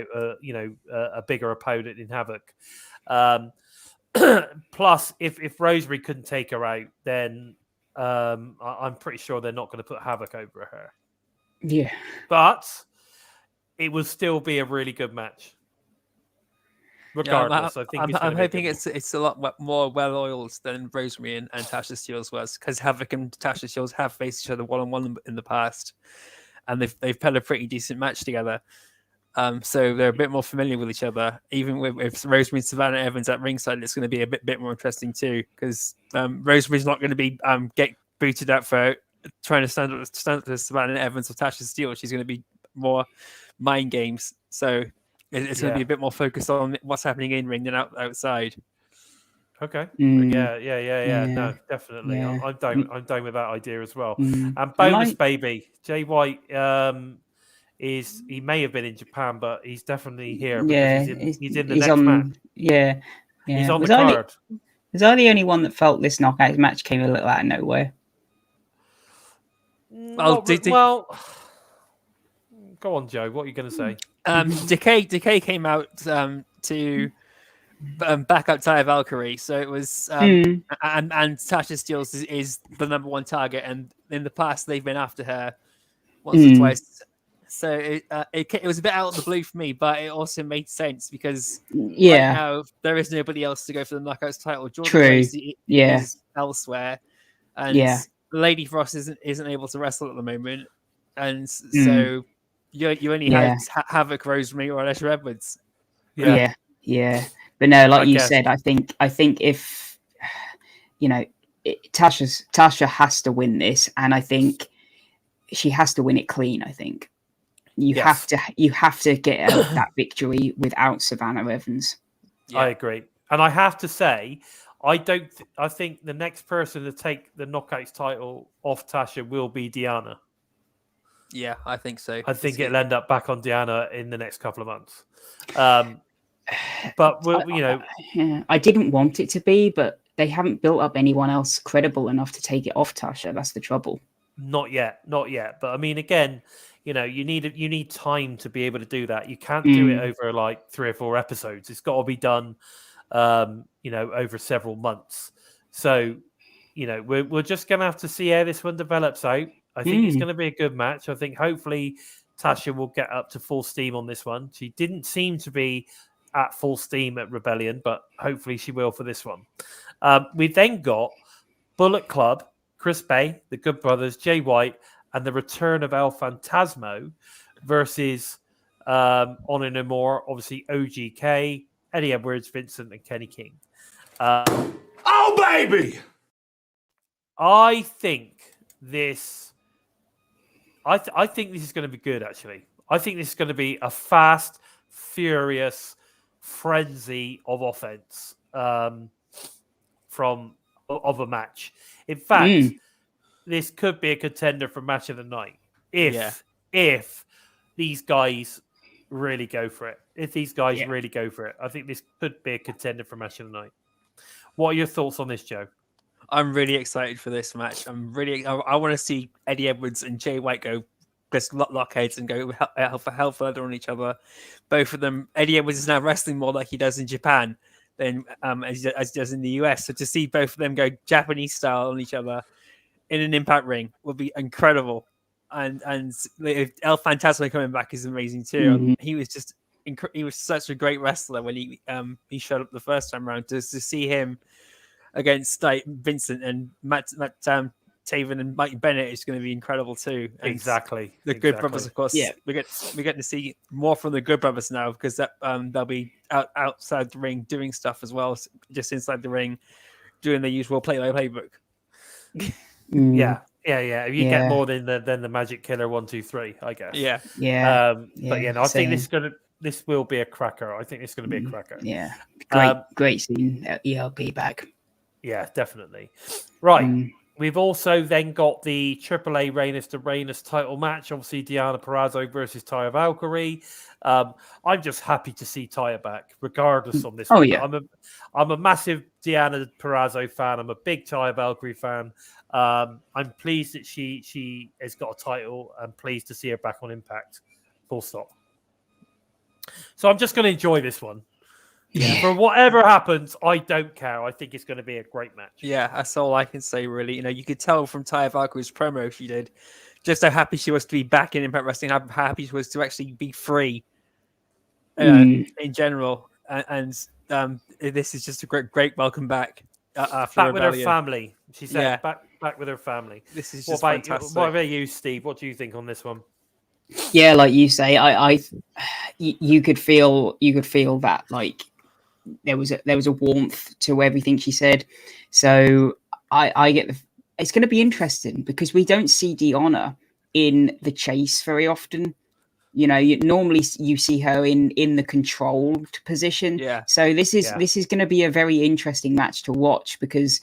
a bigger opponent in Havoc. Plus, if Rosemary couldn't take her out, then I'm pretty sure they're not going to put Havoc over her. Yeah, but it will still be a really good match. Regardless, I think I'm hoping it's a lot more well-oiled than Rosemary and Tasha Steelz was, because Havoc and Tasha Steelz have faced each other one-on-one in the past, and they've had a pretty decent match together. So they're a bit more familiar with each other. Even with Rosemary and Savannah Evans at ringside, it's going to be a bit more interesting too, because Rosemary's not going to be get booted out for trying to stand up to Savannah Evans or Tasha Steelz. She's going to be more mind games. So it's going to be a bit more focused on what's happening in ring than outside. Okay. Yeah. No, definitely. Yeah. I'm down with that idea as well. And bonus baby, Jay White. He may have been in Japan, but he's definitely here because he's in the next match. Yeah. He's on the card. Was I the only one that felt this knockout match came a little out of nowhere? Well, go on, Joe. What are you going to say? Decay came out to back up Taya Valkyrie, so it was and Tasha Steelz is the number one target, and in the past they've been after her once or twice. So it was a bit out of the blue for me, but it also made sense because right now there is nobody else to go for the Knockouts title. Jordan Gracie is elsewhere, and Lady Frost isn't able to wrestle at the moment, and so you only have Havoc, Rosemary, or Alessia Edwards. Yeah. But no, like you said, I think if Tasha has to win this, and I think she has to win it clean. I think. You have to get that victory without Savannah Evans. Yeah. I agree, and I have to say, I think the next person to take the Knockouts title off Tasha will be Deanna. Yeah, I think so. I think it'll end up back on Deanna in the next couple of months. But I didn't want it to be, but they haven't built up anyone else credible enough to take it off Tasha. That's the trouble. Not yet. But I mean, again. You need time to be able to do that. You can't do it over like 3 or 4 episodes. It's got to be done, over several months. So, we're just going to have to see how this one develops out. I think it's going to be a good match. I think hopefully Tasha will get up to full steam on this one. She didn't seem to be at full steam at Rebellion, but hopefully she will for this one. We've then got Bullet Club, Chris Bay, the Good Brothers, Jay White, and the return of El Phantasmo versus Honor No More, obviously OGK, Eddie Edwards, Vincent, and Kenny King. Oh, baby! I think this is going to be good, actually. I think this is going to be a fast, furious frenzy of offense of a match. In fact, this could be a contender for match of the night if these guys really go for it. If these guys really go for it, I think this could be a contender for match of the night. What are your thoughts on this, Joe? I'm really excited for this match. I want to see Eddie Edwards and Jay White go just lock heads and go hell further on each other. Both of them. Eddie Edwards is now wrestling more like he does in Japan than as he does in the US. So to see both of them go Japanese style on each other in an Impact ring would be incredible. and El Fantasma coming back is amazing too. He was just he was such a great wrestler when he showed up the first time around. Just to see him against like Vincent and Matt Taven and Mike Bennett is going to be incredible too. And Exactly. the Good Brothers, of course. Yeah. we get to see more from the Good Brothers now because that they'll be outside the ring doing stuff as well, just inside the ring, doing the usual play-by-play book. Yeah. You get more than the Magic Killer 1, 2, 3, I guess. Yeah. But yeah, no, I think this will be a cracker. I think it's going to be a cracker. Yeah. Great scene at ELP back. Yeah, definitely. Right. We've also then got the AAA Reynos to Reynos title match. Obviously, Deonna Purrazzo versus Taya Valkyrie. I'm just happy to see Taya back, regardless on this. Yeah. I'm a massive Deonna Purrazzo fan. I'm a big Taya Valkyrie fan. I'm pleased that she has got a title. I'm pleased to see her back on Impact. Full stop. So I'm just going to enjoy this one. Yeah. For whatever happens, I don't care. I think it's going to be a great match. Yeah, that's all I can say, really. You know, you could tell from Taya Valkyrie's promo she did just how happy she was to be back in Impact Wrestling, how happy she was to actually be free in general. And this is just a great welcome back after back with her Rebellion. family. She said back with her family. This is just fantastic. What about you, Steve? What do you think on this one? Yeah, like you say, you could feel that like there was a warmth to everything she said. So I get it's going to be interesting because we don't see Deonna in the chase very often. You know, normally you see her in the controlled position. Yeah. So this is going to be a very interesting match to watch because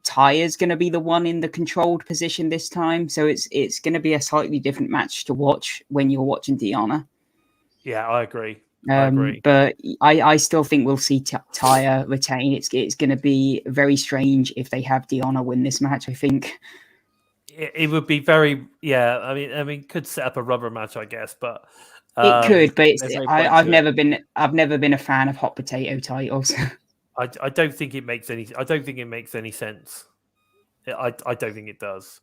Taya's going to be the one in the controlled position this time. So it's going to be a slightly different match to watch when you're watching Deonna. Yeah, I agree. I agree. But I still think we'll see Taya retain. It's going to be very strange if they have Deonna win this match. I think it would be very I mean, could set up a rubber match, I guess, but it could. But I've never been a fan of hot potato titles. I don't think it makes any. I don't think it makes any sense. I don't think it does.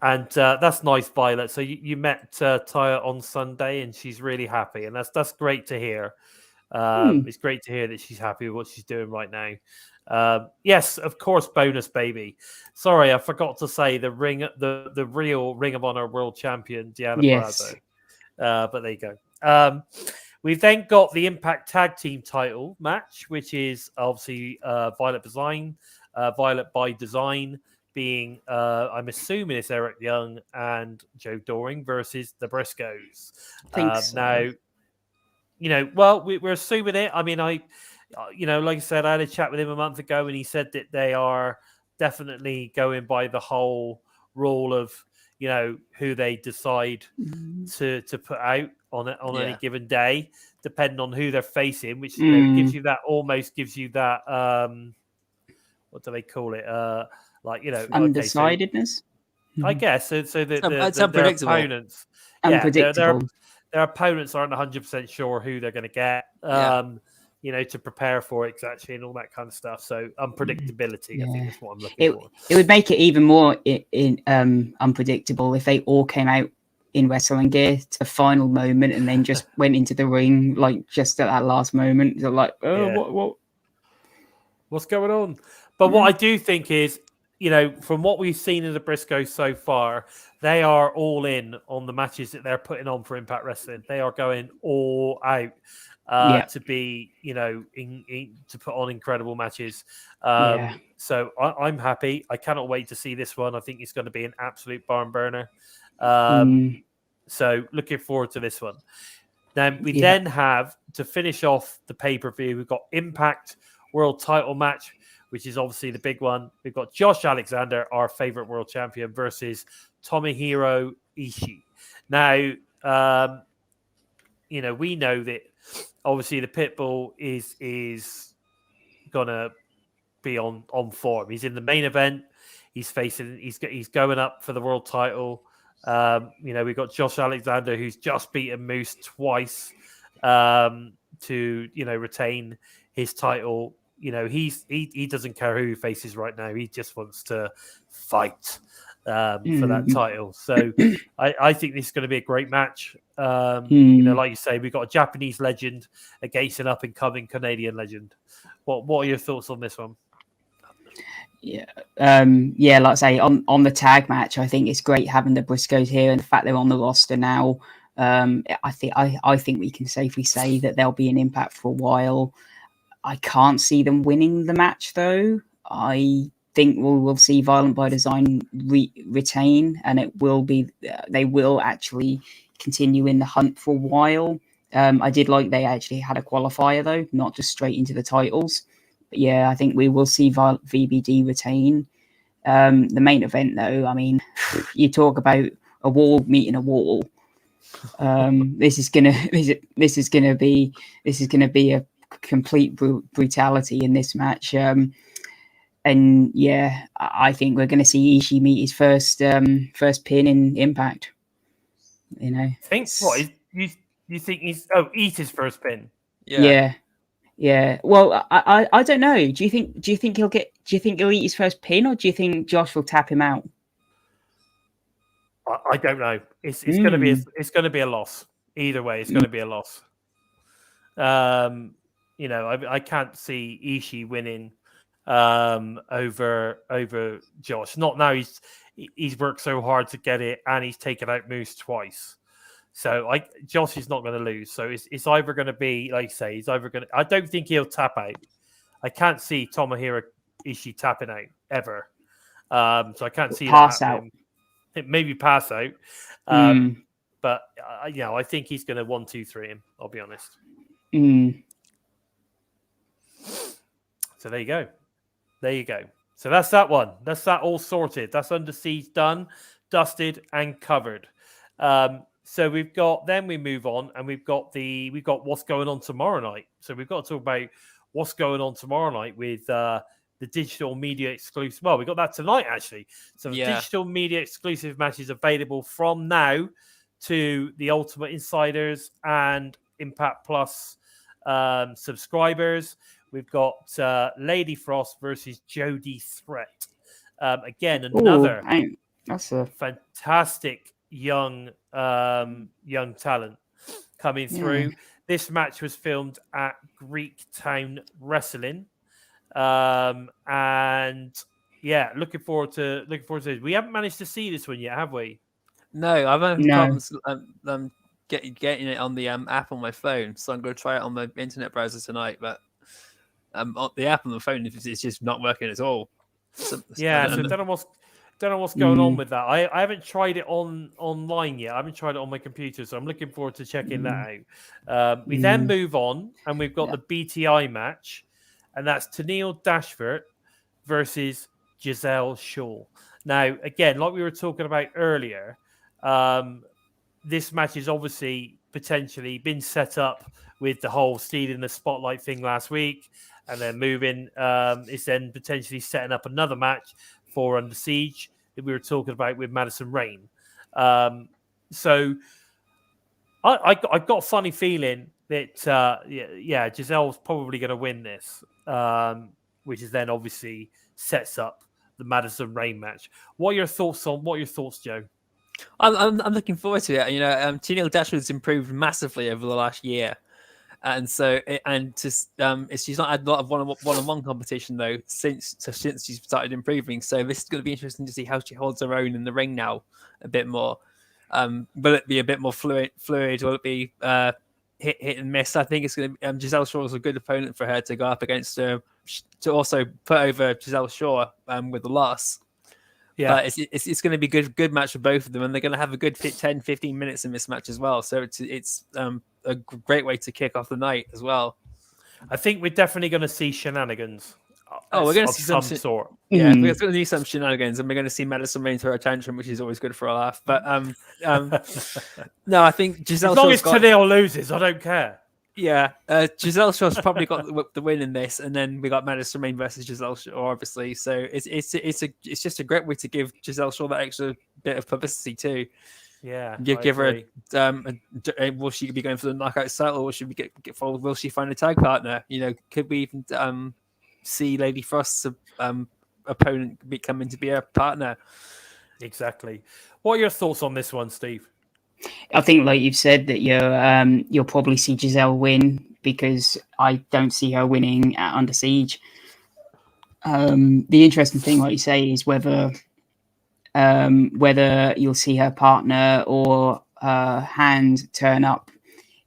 And that's nice, Violet. So you met Taya on Sunday, and she's really happy, and that's great to hear. It's great to hear that she's happy with what she's doing right now. Yes, of course, bonus baby. Sorry, I forgot to say the real Ring of Honor World Champion, Deonna Purrazzo. But there you go. We've then got the Impact Tag Team title match, which is obviously Violet by Design. Being, I'm assuming it's Eric Young and Joe Doring versus the Briscoes. Now, you know, well, we're assuming it. I mean, like I said, I had a chat with him a month ago, and he said that they are definitely going by the whole rule of, you know, who they decide to put out on any given day, depending on who they're facing, which gives you that what do they call it? Like, you know, undecidedness. I guess so. Their unpredictable. Opponents, their opponents aren't 100% sure who they're going to get. You know, to prepare for it exactly and all that kind of stuff. So unpredictability, I think, is what I'm looking for. It would make it even more unpredictable if they all came out in wrestling gear to the final moment and then just went into the ring like just at that last moment. They're like, what's going on? But what I do think is, you know, from what we've seen in the Briscoes so far, they are all in on the matches that they're putting on for Impact Wrestling. They are going all out to be, you know, to put on incredible matches. So I'm happy. I cannot wait to see this one. I think it's going to be an absolute barn burner. So looking forward to this one. Then we then have, to finish off the pay-per-view, we've got Impact World Title match, which is obviously the big one. We've got Josh Alexander, our favorite world champion, versus Tomohiro Ishii. Now, you know, we know that obviously the Pitbull is gonna be on form. He's in the main event. He's going up for the world title. You know, we've got Josh Alexander, who's just beaten Moose twice to, you know, retain his title. You know, he doesn't care who he faces right now. He just wants to fight. for that title. So I think this is going to be a great match. Like you say, we've got a Japanese legend against an up and coming Canadian legend. What are your thoughts on this one? Yeah, like I say, on the tag match, I think it's great having the Briscoes here, and the fact they're on the roster now. I think we can safely say that they'll be an Impact for a while. I can't see them winning the match, though. I think we'll see Violent by Design retain, and it will be they will actually continue in the hunt for a while. I did like they actually had a qualifier, though, not just straight into the titles. But yeah, I think we will see VBD retain. The main event, though, I mean, you talk about a wall meeting a wall. This is gonna be a complete brutality in this match. And yeah, I think we're going to see Ishii meet his first pin in Impact. You know, You think he's eat his first pin? Yeah. Well, I don't know. Do you think he'll eat his first pin, or do you think Josh will tap him out? I don't know. It's going to be a loss. Either way, it's going to be a loss. I can't see Ishii winning over Josh. Not now. He's worked so hard to get it, and he's taken out Moose twice. So Josh is not going to lose. So it's either going to be, like you say, he's either going to. I don't think he'll tap out. I can't see Tomohiro Ishii tapping out ever. So I can't see pass that out. Maybe pass out. But I think he's going to 1, 2, 3 him. I'll be honest. So there you go. So that's that one. That's that all sorted. That's Under Siege done, dusted, and covered. So we move on, and we've got what's going on tomorrow night. So we've got to talk about what's going on tomorrow night with the digital media exclusive. Well, we got that tonight actually. So the digital media exclusive match is available from now to the Ultimate Insiders and Impact Plus subscribers. We've got Lady Frost versus Jodie Threat. Again, another that's a fantastic young talent coming through. This match was filmed at Greek Town Wrestling, and looking forward to it. We haven't managed to see this one yet, have we? No, I've had problems getting it on the app on my phone, so I'm going to try it on my internet browser tonight. But the app on the phone is just not working at all. So don't know what's going on with that. I haven't tried it online yet. I haven't tried it on my computer, so I'm looking forward to checking that out. We then move on, and we've got the BTI match, and that's Tennille Dashford versus Gisele Shaw. Now, again, like we were talking about earlier, this match is obviously potentially been set up with the whole stealing the spotlight thing last week, and then moving is then potentially setting up another match for Under Siege that we were talking about with Madison Rain. So I got a funny feeling that Giselle's probably going to win this, which is then obviously sets up the Madison Rain match. What are your thoughts, Joe? I'm looking forward to it. Tennille Dashwood's improved massively over the last year. And so, she's not had a lot of one-on-one competition though since she's started improving. So this is going to be interesting to see how she holds her own in the ring now a bit more. Will it be a bit more fluid? Will it be hit and miss? I think it's going to be Gisele Shaw is a good opponent for her to go up against her to also put over Gisele Shaw with the loss. Yeah, but it's going to be a good match for both of them, and they're going to have a good 10-15 minutes in this match as well. So it's a great way to kick off the night as well. I think we're definitely going to see shenanigans. We're going to see some sort. Yeah, we're going to see some shenanigans, and we're going to see Madison Rain throw a tantrum, which is always good for a laugh. But no, I think Gisele. As long as Tennille loses, I don't care. Yeah, Gisele Shaw's probably got the win in this, and then we got Madison Rain versus Gisele Shaw, obviously. So it's just a great way to give Gisele Shaw that extra bit of publicity too. Yeah, give her will she be going for the knockout title, or will she get followed? Will she find a tag partner? Could we even see Lady Frost's opponent coming to be a partner? Exactly. What are your thoughts on this one, Steve? I think, like you've said, that you'll probably see Gisele win because I don't see her winning at Under Siege. The interesting thing, like you say, is whether you'll see her partner or hand turn up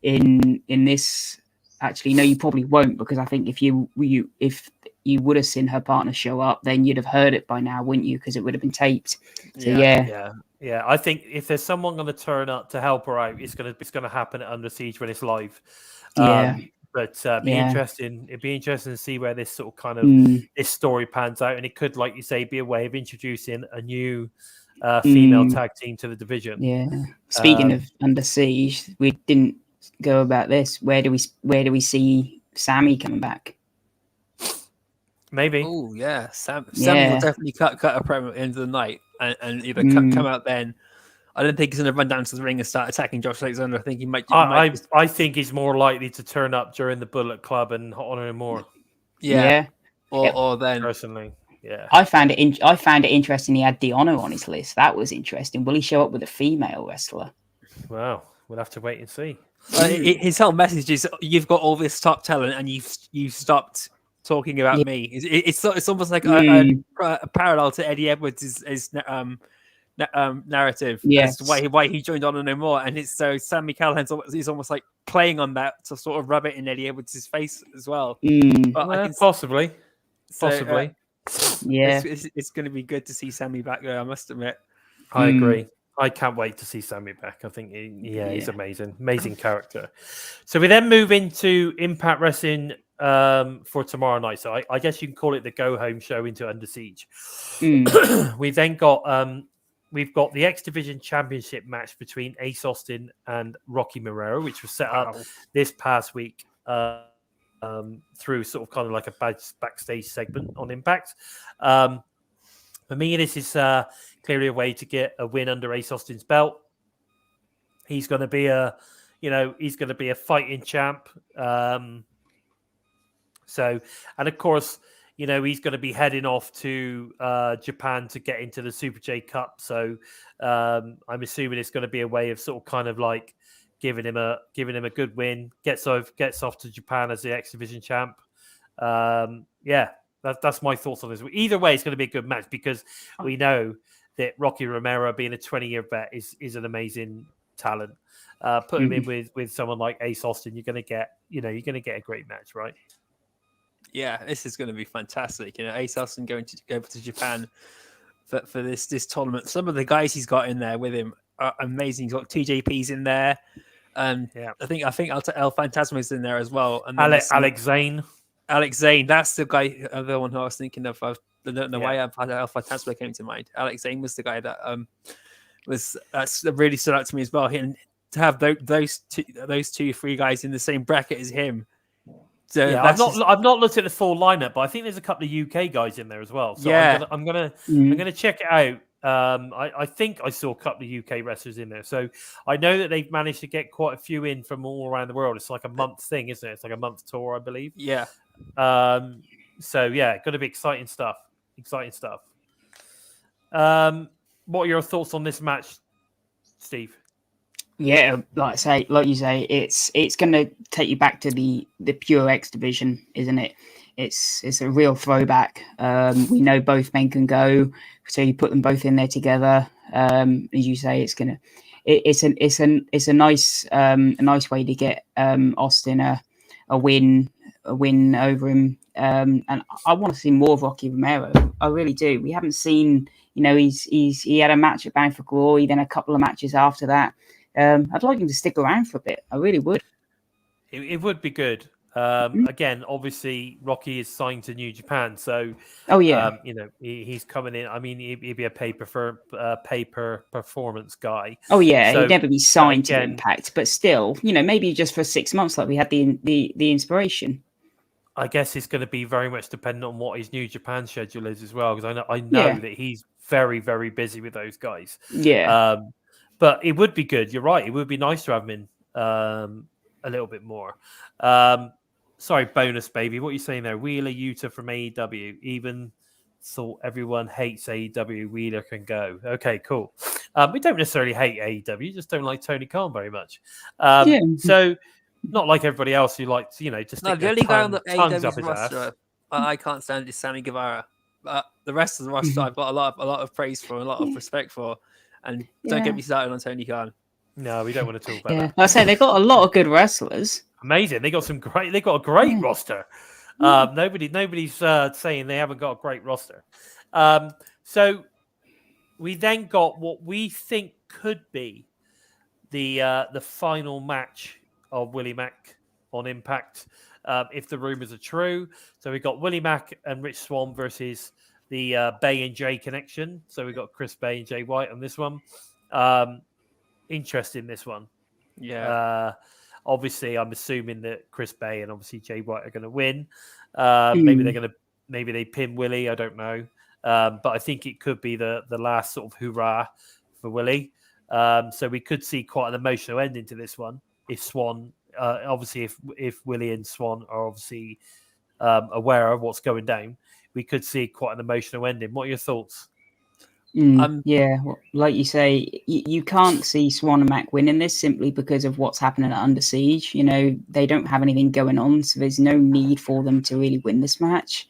in this. Actually, no, you probably won't, because I think if you would have seen her partner show up, then you'd have heard it by now, wouldn't you? Because it would have been taped. So Yeah. I think if there's someone going to turn up to help her out, it's gonna happen at Under Siege when it's live. Yeah. But it'd be interesting to see where this sort of kind of this story pans out, and it could, like you say, be a way of introducing a new female tag team to the division. Yeah. Speaking of Under Siege, we didn't go about this. Where do we see Sammy coming back? Maybe. Oh yeah, Sammy will definitely cut a promo at the end of the night and either come out then. I don't think he's going to run down to the ring and start attacking Josh Alexander. I think he might. I think he's more likely to turn up during the Bullet Club and honor him more. Yeah. Or then personally, yeah. I found it interesting. He had Deonna on his list. That was interesting. Will he show up with a female wrestler? Well, we'll have to wait and see. His whole message is, "You've got all this top talent, and you've stopped talking about me." It's almost like a parallel to Eddie Edwards' narrative as to why he joined on and no more. And it's so Sammy Callahan's is almost like playing on that to sort of rub it in Eddie Edwards' face as well. But possibly. It's going to be good to see Sammy back there, I must admit. I agree. I can't wait to see Sammy back. I think he's amazing character. So we then move into Impact Wrestling for tomorrow night. So I guess you can call it the go home show into Under Siege. We've then got the X Division Championship match between Ace Austin and Rocky Marrero, which was set up this past week through sort of kind of like a backstage segment on Impact. For me, this is clearly a way to get a win under Ace Austin's belt. He's going to be a fighting champ. And of course, he's going to be heading off to Japan to get into the Super J Cup. So I'm assuming it's going to be a way of sort of kind of like giving him a good win. Gets off to Japan as the X Division champ. That's my thoughts on this. Either way, it's going to be a good match because we know that Rocky Romero, being a 20-year vet, is an amazing talent. Put him in with someone like Ace Austin, you're going to get a great match, right? Yeah, this is going to be fantastic. Ace Austin going to go to Japan for this tournament. Some of the guys he's got in there with him are amazing. He's got TJP's in there. I think El Fantasma's in there as well. And Alex Zane. Alex Zane, that's the guy, the one who I was thinking of. I don't know why El Fantasma came to mind. Alex Zane was the guy that really stood out to me as well. And to have those three guys in the same bracket as him. So I've not looked at the full lineup, but I think there's a couple of UK guys in there as well. So I'm gonna check it out. I think I saw a couple of UK wrestlers in there. So I know that they've managed to get quite a few in from all around the world. It's like a month thing, isn't it? It's like a month tour, I believe. Yeah. Going to be exciting stuff. What are your thoughts on this match, Steve? Yeah, like you say, it's going to take you back to the pure X Division, isn't it? It's a real throwback. We know both men can go, so you put them both in there together. As you say, it's a nice way to get Austin a win over him. And I want to see more of Rocky Romero. I really do. We haven't seen. He had a match at Bound for Glory, then a couple of matches after that. I'd like him to stick around for a bit. I really would. It would be good. Again, obviously, Rocky is signed to New Japan, so he's coming in. I mean, he'd be a pay-per performance guy. Oh yeah, he'd never be signed to Impact, but still, maybe just for 6 months, like we had the inspiration. I guess it's going to be very much dependent on what his New Japan schedule is as well, because I know that he's very, very busy with those guys. Yeah. But it would be good. You're right. It would be nice to have him in a little bit more. Sorry, bonus baby. What are you saying there? Wheeler Yuta from AEW. Even thought everyone hates AEW. Wheeler can go. Okay, cool. We don't necessarily hate AEW, just don't like Tony Khan very much. So not like everybody else who likes, just No, stick the their only guy on the tongues up AEW's his roster ass. I can't stand is Sammy Guevara. But the rest of the roster, I've got a lot of praise for, a lot of respect for, and don't get me started on Tony Khan. No, we don't want to talk about that. Like I say they got a lot of good wrestlers. Amazing. They got a great roster. Nobody's saying they haven't got a great roster. So we then got what we think could be the final match of Willie Mack on Impact, if the rumors are true. So we got Willie Mack and Rich Swann versus the Bay and Jay connection. So we got Chris Bay and Jay White on this one. Interesting, this one. Yeah. Obviously, I'm assuming that Chris Bay and obviously Jay White are going to win. Maybe they pin Willie. I don't know. But I think it could be the last sort of hurrah for Willie. So we could see quite an emotional ending to this one. If Swan, obviously, if Willie and Swan are obviously aware of what's going down, we could see quite an emotional ending. What are your thoughts? Like you say, you can't see Swan and Mac winning this simply because of what's happening at Under Siege. They don't have anything going on, so there's no need for them to really win this match.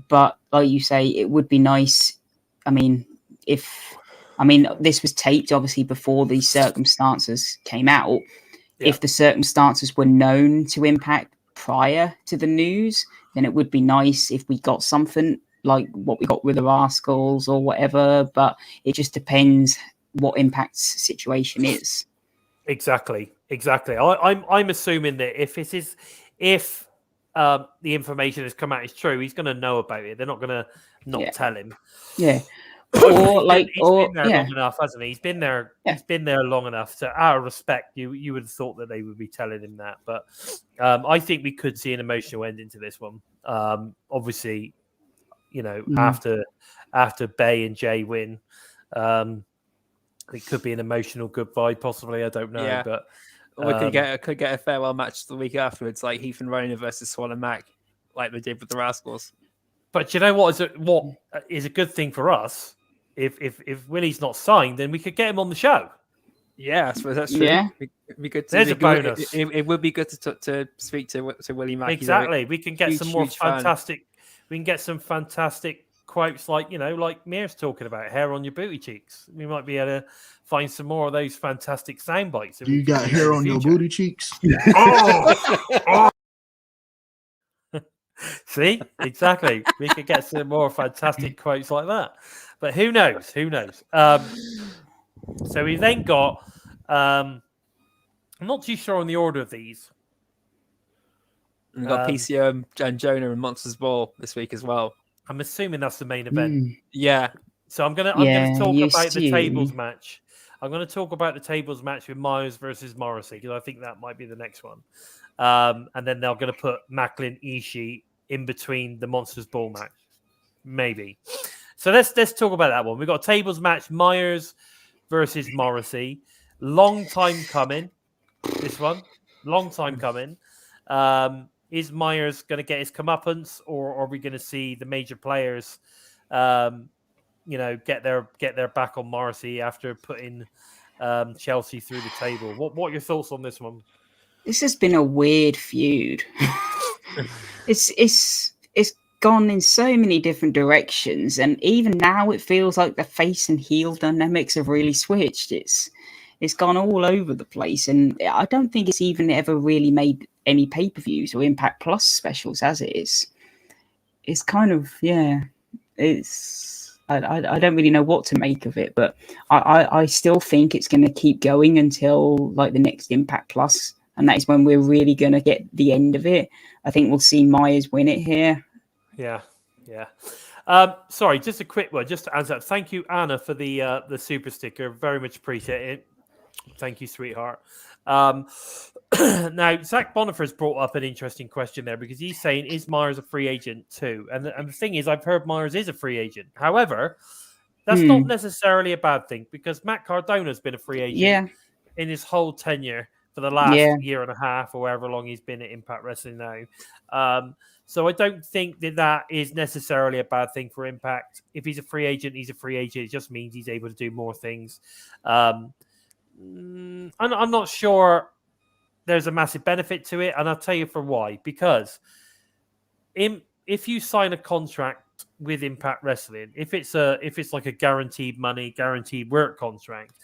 But like you say, it would be nice. This was taped obviously before these circumstances came out. Yeah. If the circumstances were known to Impact prior to the news, then it would be nice if we got something like what we got with the Rascals or whatever, but it just depends what Impact's situation is. Exactly. I'm assuming that if the information has come out is true, he's going to know about it. They're not going to not tell him. Yeah. He's been there long enough, hasn't he? He's been there. Yeah. He's been there long enough. So, out of respect, you would have thought that they would be telling him that. But I think we could see an emotional ending to this one. Obviously, after Bay and Jay win, it could be an emotional goodbye. Possibly, I don't know. Yeah. But we could get a farewell match the week afterwards, like Heath and Rona versus Swan and Mac, like they did with the Rascals. But you know what is a good thing for us? If Willie's not signed, then we could get him on the show. Yeah, I suppose that's true. Yeah. It'd be good. There's a bonus. It would be good to speak to Willie Mack. Exactly. We can get some more fantastic. We can get some fantastic quotes like Mir's talking about hair on your booty cheeks. We might be able to find some more of those fantastic sound bites. You got hair on your booty cheeks? Oh. See, exactly. We could get some more fantastic quotes like that. But who knows? So we then got. I'm not too sure on the order of these. We've got PCO and Jonah and Monsters Ball this week as well. I'm assuming that's the main event. Yeah. So I'm gonna talk about the tables match. I'm going to talk about the tables match with Myers versus Morrissey because I think that might be the next one. And then they're going to put Macklin Ishii in between the Monsters Ball match, maybe. So let's talk about that one. We've got a tables match, Myers versus Morrissey. Long time coming. This one, long time coming. Is Myers going to get his comeuppance, or are we going to see the major players, get their back on Morrissey after putting Chelsea through the table? What are your thoughts on this one? This has been a weird feud. It's gone in so many different directions, and even now it feels like the face and heel dynamics have really switched. It's gone all over the place, and I don't think it's even ever really made any pay-per-views or Impact Plus specials as it is. It's kind of it's I don't really know what to make of it, but I still think it's going to keep going until like the next Impact Plus, and that is when we're really going to get the end of it. I think we'll see Myers win it here. Yeah. Sorry, just a quick word, just to answer that. Thank you, Anna, for the super sticker. Very much appreciate it. Thank you, sweetheart. Now, Zach Bonifer's brought up an interesting question there because he's saying, is Myers a free agent too? And the thing is, I've heard Myers is a free agent. However, that's not necessarily a bad thing because Matt Cardona's been a free agent in his whole tenure for the last Yeah. year and a half or however long he's been at Impact Wrestling now. So I don't think that is necessarily a bad thing for Impact. If he's a free agent, he's a free agent. It just means he's able to do more things. I'm not sure there's a massive benefit to it, and I'll tell you for why. Because if you sign a contract with Impact Wrestling, if it's like a guaranteed money, guaranteed work contract,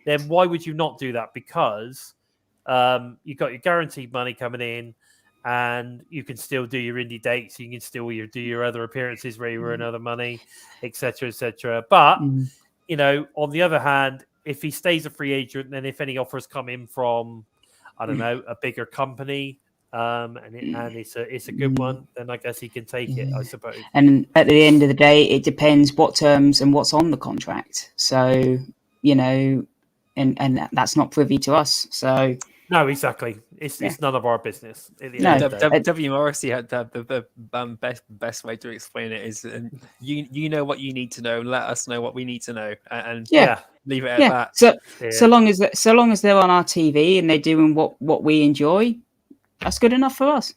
then why would you not do that? Because you've got your guaranteed money coming in, and you can still do your indie dates. You can still do your other appearances where you earn other money, etc., etc. But you know, on the other hand, if he stays a free agent, then if any offers come in from, I don't know, a bigger company, and it's a good one, then I guess he can take it, I suppose. And at the end of the day, it depends what terms and what's on the contract. So, you know, and that's not privy to us. So no, exactly. It's none of our business. W. Morrissey had the best way to explain it is, you know what you need to know. Let us know what we need to know, and leave it at that. So long as they're on our TV and they're doing what we enjoy, that's good enough for us.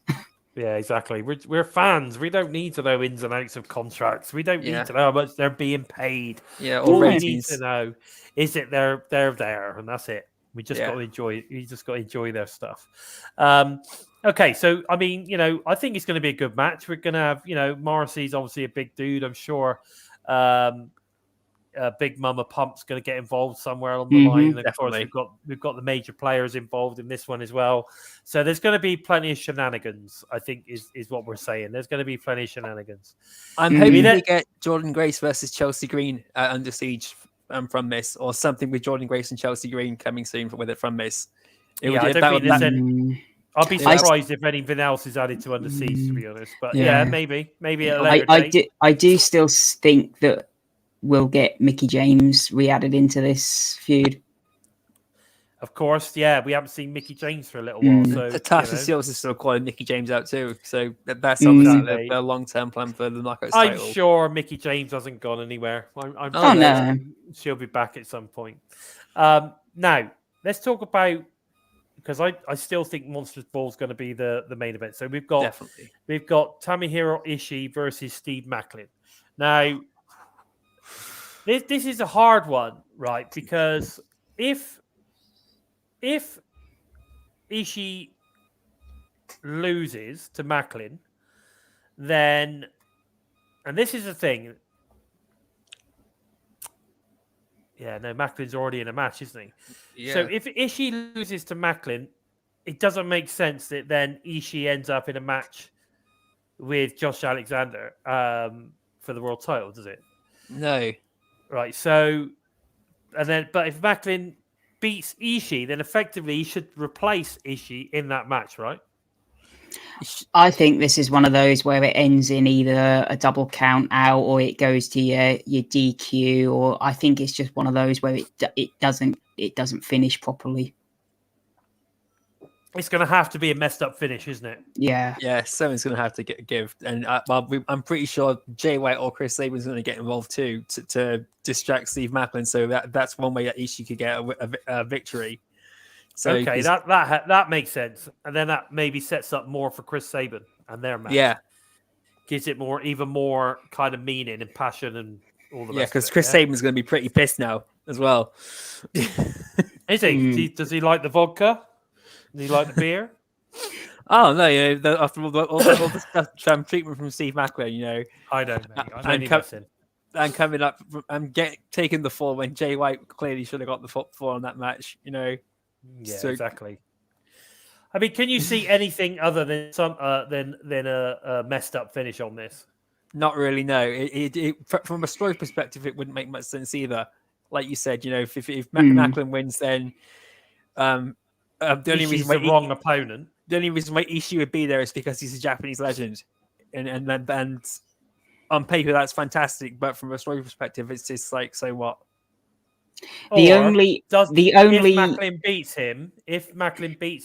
Yeah, exactly. We're fans. We don't need to know ins and outs of contracts. We don't need to know how much they're being paid. Yeah, all we need to know is that they're there, and that's it. We just got to enjoy. You just got to enjoy their stuff. Okay, so I mean, you know, I think it's going to be a good match. We're going to have, you know, Morrissey's obviously a big dude. I'm sure Big Mama Pump's going to get involved somewhere along the line. And of course, we've got the major players involved in this one as well. So there's going to be plenty of shenanigans, I think, is what we're saying. There's going to be plenty of shenanigans. I'm hoping we get Jordan Grace versus Chelsea Green Under Siege from this, or something with Jordan Grace and Chelsea Green coming soon with it from this. I'll be surprised if anything else is added to Under Siege, to be honest. But maybe at a later date. I do still think that we'll get Mickie James re-added into this feud. Of course, we haven't seen Mickie James for a little while. So Tasha Steelz is still calling Mickie James out too. So that's obviously the long-term plan for the Knockouts title. I'm sure Mickie James hasn't gone anywhere. I'm sure she'll be back at some point. Now, let's talk about, because I still think Monsters Ball is going to be the main event. So we've got Tomohiro Ishii versus Steve Macklin. Now, this is a hard one, right? Because if Ishii loses to Macklin, then, and this is the thing. Yeah, no, Macklin's already in a match, isn't he? Yeah. So if Ishii loses to Macklin, it doesn't make sense that then Ishii ends up in a match with Josh Alexander for the world title, does it? No. Right, so, but if Macklin beats Ishii, then effectively he should replace Ishii in that match, right? I think this is one of those where it ends in either a double count out or it goes to your DQ, or I think it's just one of those where it doesn't finish properly. It's going to have to be a messed up finish, isn't it? Yeah. Yeah, someone's going to have to give. And I'm pretty sure Jay White or Chris Sabin's going to get involved too to distract Steve Macklin. So that's one way that Ishii could get a victory. So okay, that makes sense. And then that maybe sets up more for Chris Sabin and their match. Yeah. Gives it even more kind of meaning and passion and all the rest. Yeah, because Chris Sabin's going to be pretty pissed now as well. Is he? Does he like the vodka? Does he like the beer? Oh no! You know, after all the stuff, treatment from Steve Macklin, you know, I don't know. I'm coming up. I'm taking the fall when Jay White clearly should have got the fall on that match. You know, exactly. I mean, can you see anything other than than a messed up finish on this? Not really. No. From a story perspective, it wouldn't make much sense either. Like you said, you know, if Macklin wins, then the only reason why the wrong opponent. The only reason why Ishii would be there is because he's a Japanese legend, and on paper that's fantastic. But from a story perspective, it's just like, so what? If Macklin beats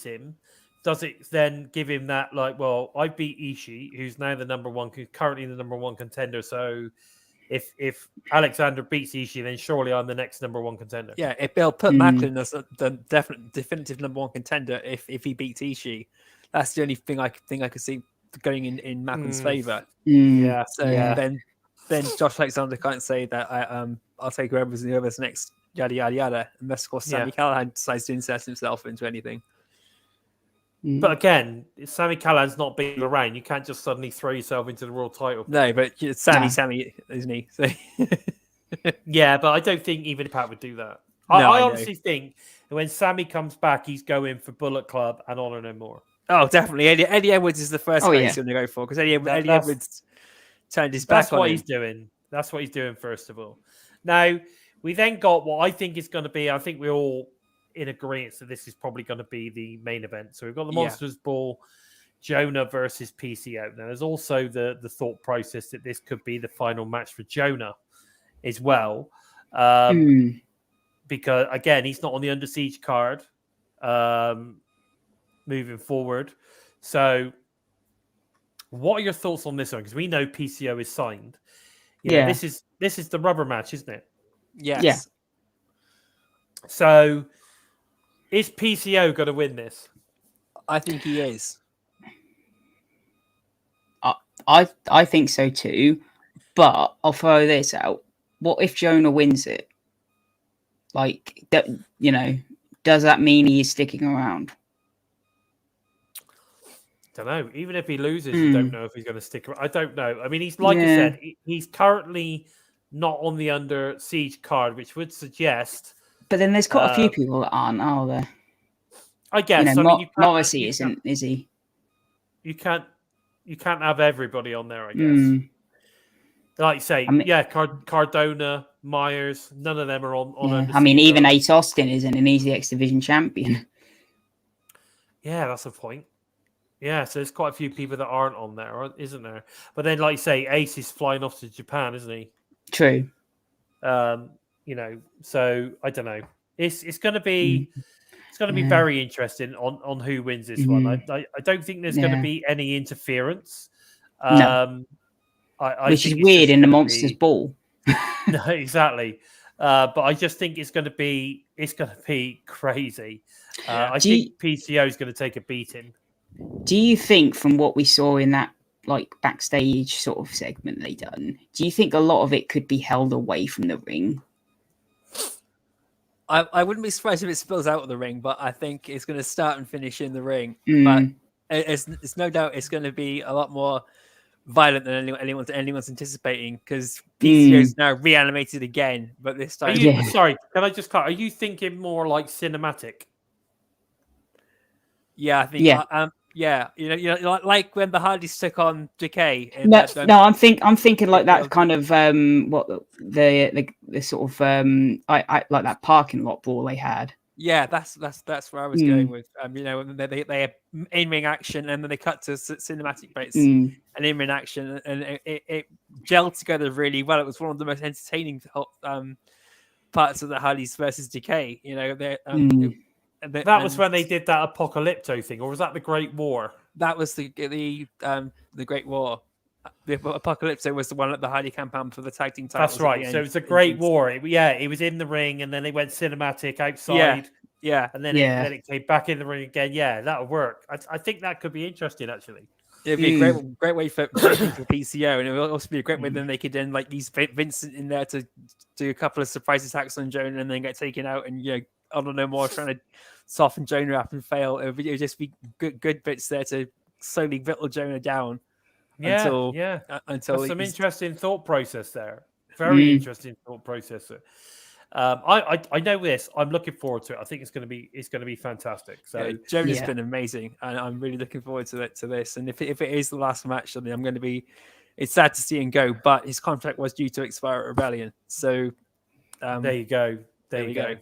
him, does it then give him that, like, well, I beat Ishii, who's now currently the number one contender, so if Alexander beats Ishii, then surely I'm the next number one contender. Yeah, if they'll put Macklin as the definitive number one contender if he beats Ishii, that's the only thing I could see going in Macklin's favor. Yeah. So then Josh Alexander can't say that I'll take whoever's next, yada yada yada, unless of course Sami Callihan decides to insert himself into anything. But again, Sami Callihan's not beating Lorraine. You can't just suddenly throw yourself into the world title. No, but Sammy, isn't he? So yeah, but I don't think even Impact would do that. No, I honestly think that when Sammy comes back, he's going for Bullet Club and Honor No More. Oh, definitely. Eddie Edwards is the first guy he's going to go for, because Eddie Edwards turned his back on him. That's what he's doing. That's what he's doing, first of all. Now, we then got what I think is going to be, I think we're all in agreement that this is probably going to be the main event. So we've got the Monsters Ball, Jonah versus PCO. Now, there's also the thought process that this could be the final match for Jonah as well. Because, again, he's not on the Under Siege card moving forward. So what are your thoughts on this one? Because we know PCO is signed. You know, this is the rubber match, isn't it? Yes. Yeah. So is PCO going to win this? I think he is. I think so too. But I'll throw this out. What if Jonah wins it? Like, that, you know, does that mean he is sticking around? Don't know. Even if he loses, you don't know if he's going to stick around. I don't know. I mean, he's like you said, he's currently not on the Under Siege card, which would suggest. But then there's quite a few people that aren't, are there? I guess. You know, I mean, Morrissey isn't, is he? You can't have everybody on there, I guess. Like you say, Cardona, Myers, none of them are on. I mean, even Ace Austin isn't, and he's the X Division champion. Yeah, that's a point. Yeah, so there's quite a few people that aren't on there, isn't there? But then, like you say, Ace is flying off to Japan, isn't he? True. You know, so I don't know. It's going to be very interesting on who wins this one. I don't think there's going to be any interference. No. Which is weird in the Monsters Ball. No, exactly. But I just think it's going to be crazy. I think PCO is going to take a beating. Do you think, from what we saw in that like backstage sort of segment they done, do you think a lot of it could be held away from the ring? I wouldn't be surprised if it spills out of the ring, but I think it's going to start and finish in the ring. But it's no doubt it's going to be a lot more violent than anyone's anticipating, because PCO is now reanimated again, but this time. Sorry, can I just clarify? Are you thinking more like cinematic? Yeah, I think. Yeah, you know, like when the Hardys took on Decay. No, I'm thinking like that kind of what the sort of I like that parking lot brawl they had. Yeah, that's where I was going with. You know, they have in-ring action, and then they cut to cinematic bits and in-ring action, and it gelled together really well. It was one of the most entertaining parts of the Hardys versus Decay. You know, that was when they did that Apocalypto thing, or was that the Great War? That was the Great War. The Apocalypto was the one at the Hardy compound for the tag team titles. That's right. So it was a Great War. It was in the ring, and then they went cinematic outside. Yeah. And then it came back in the ring again. Yeah, that'll work. I think that could be interesting, actually. It'd be a great way for PCO, and it would also be a great way then they could then like use Vincent in there to do a couple of surprise attacks on Jonah, and then get taken out, and I don't know more trying to soften Jonah up and fail. It would just be good bits there to slowly whittle Jonah down. Until There's some interesting thought process there. Very interesting thought process. I know this. I'm looking forward to it. I think it's going to be fantastic. So Jonah's been amazing, and I'm really looking forward to this. And if it is the last match, I mean, I'm going to be. It's sad to see him go, but his contract was due to expire at Rebellion. So there you go. There you go.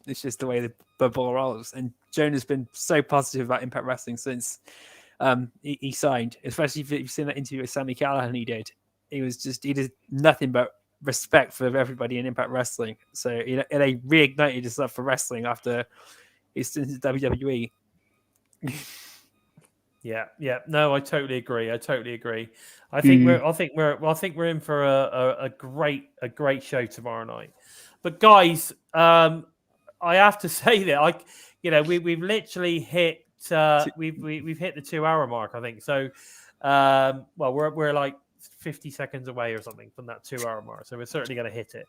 It's just the way the ball rolls. And Jonah's been so positive about Impact Wrestling since he signed, especially if you've seen that interview with Sami Callihan he did. He did nothing but respect for everybody in Impact Wrestling. So he reignited his love for wrestling after his stint in WWE. Yeah. No, I totally agree. I think we're in for a great show tomorrow night. But guys, I have to say that we've literally hit we've hit the 2 hour mark, I think. So well, we're like 50 seconds away or something from that 2 hour mark. So we're certainly going to hit it.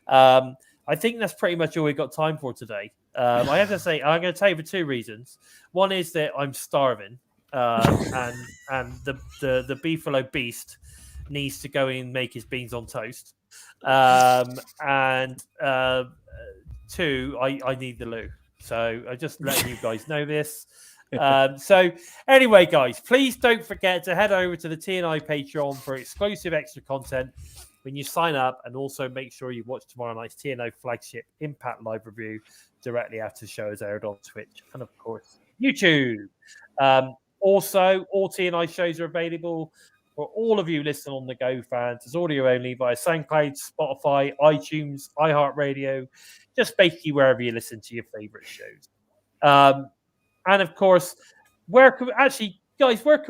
I think that's pretty much all we've got time for today. I have to say, I'm going to tell you for two reasons. One is that I'm starving, and the beefalo beast needs to go in and make his beans on toast. And two, I need the loo. So I'm just letting you guys know this. So anyway, guys, please don't forget to head over to the TNI Patreon for exclusive extra content when you sign up, and also make sure you watch tomorrow night's TNI flagship Impact live review directly after the show is aired on Twitch and, of course, YouTube. Also, all TNI shows are available for all of you listening on the go fans as audio only via SoundCloud, Spotify, iTunes, iHeartRadio, just basically wherever you listen to your favorite shows. And of course, where can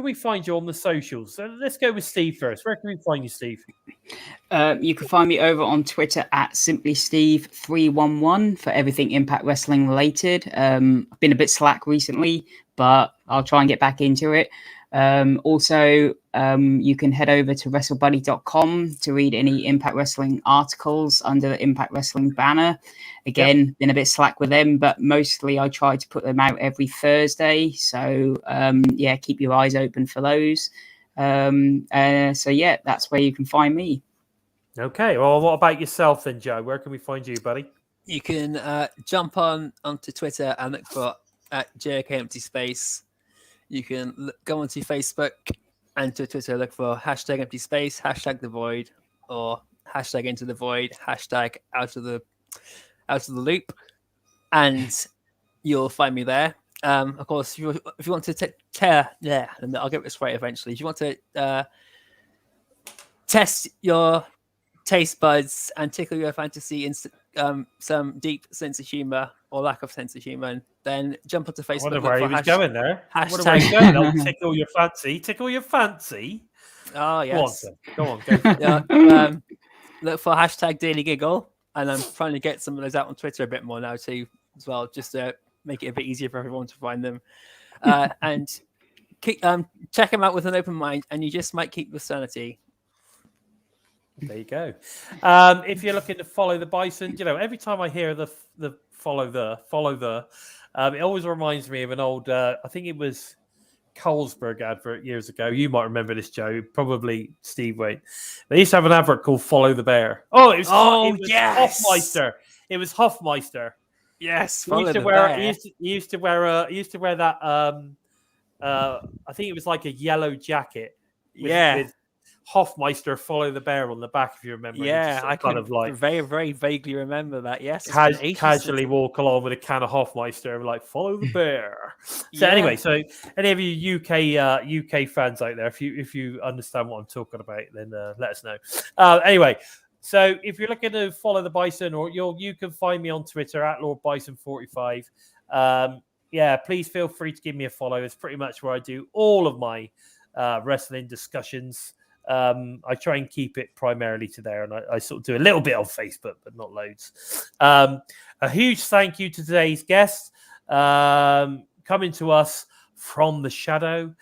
we find you on the socials? So let's go with Steve first. Where can we find you, Steve? You can find me over on Twitter at SimplySteve311 for everything Impact Wrestling related. I've been a bit slack recently, but I'll try and get back into it. Also, you can head over to WrestleBuddy.com to read any Impact Wrestling articles under the Impact Wrestling banner. Again, been a bit slack with them, but mostly I try to put them out every Thursday. So, keep your eyes open for those. That's where you can find me. Okay. Well, what about yourself then, Joe? Where can we find you, buddy? You can jump onto Twitter and look for @JK Empty Space. You can go onto Facebook and to Twitter, look for #Empty Space, #The Void, or #Into the Void, #Out of the Loop, and you'll find me there. Of course, if you want to I'll get this right eventually. If you want to test your taste buds and tickle your fantasy in some deep sense of humor or lack of sense of humor, then jump onto Facebook. I wonder where he was going there. Tickle your fancy. Tickle your fancy. Oh, yes. Go on. Go for it. Look for #Daily Giggle, and I'm trying to get some of those out on Twitter a bit more now too, as well, just to make it a bit easier for everyone to find them. And check them out with an open mind, and you just might keep your sanity. There you go. If you're looking to follow the Bison, every time I hear the follow the, it always reminds me of an old, I think it was Carlsberg advert years ago. You might remember this, Joe. Probably Steve Wade. They used to have an advert called "Follow the Bear." Oh, it was yes, Hofmeister. It was Hofmeister. Yes, he used to wear that. I think it was like a yellow jacket. With Hofmeister "Follow the Bear" on the back, if you remember. Yeah, I kind of like very, very vaguely remember that. Yes, casually walk along with a can of Hofmeister and like "Follow the Bear." So anyway, so any of you UK fans out there, if you understand what I'm talking about, then let us know. Anyway, so if you're looking to follow the Bison, or you can find me on Twitter @LordBison45. Please feel free to give me a follow. It's pretty much where I do all of my wrestling discussions. I try and keep it primarily to there, and I sort of do a little bit on Facebook, but not loads. A huge thank you to today's guest, coming to us from the shadow,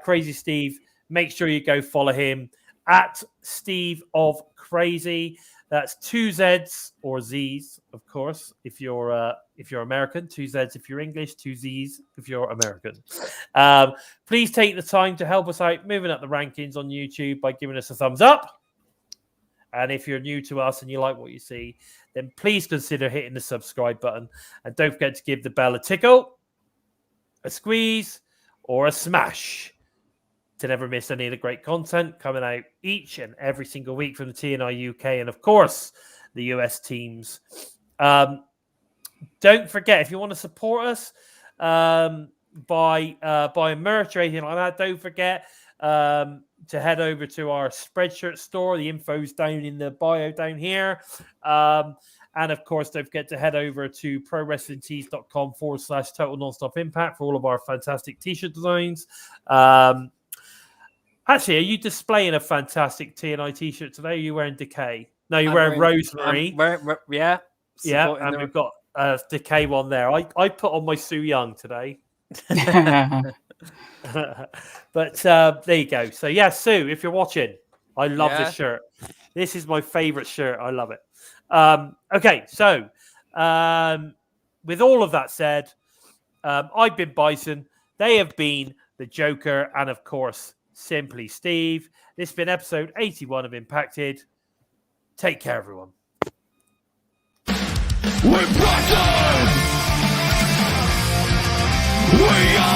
Crazy Steve. Make sure you go follow him @Steve of Crazy. That's 2 Z's or Z's, of course, if you're American. 2 Z's if you're English, 2 Z's if you're American. Please take the time to help us out moving up the rankings on YouTube by giving us a thumbs up. And if you're new to us and you like what you see, then please consider hitting the subscribe button. And don't forget to give the bell a tickle, a squeeze, or a smash to never miss any of the great content coming out each and every single week from the TNI-UK and, of course, the US teams. Don't forget, if you want to support us by merch or anything like that, don't forget to head over to our Spreadshirt store. The info's down in the bio down here. And of course, don't forget to head over to prowrestlingtees.com/total nonstop impact for all of our fantastic t-shirt designs. Actually, are you displaying a fantastic TNI t-shirt today? Are you wearing Decay? No, you're wearing Rosemary. Yeah. And we've got a Decay one there. I put on my Sue Young today. But there you go. So yeah, Sue, if you're watching, I love this shirt. This is my favorite shirt. I love it. Okay, so with all of that said, I've been Bison. They have been the Joker, and of course, Simply Steve. This has been episode 81 of Impacted. Take care, everyone. We're Briscoes! We are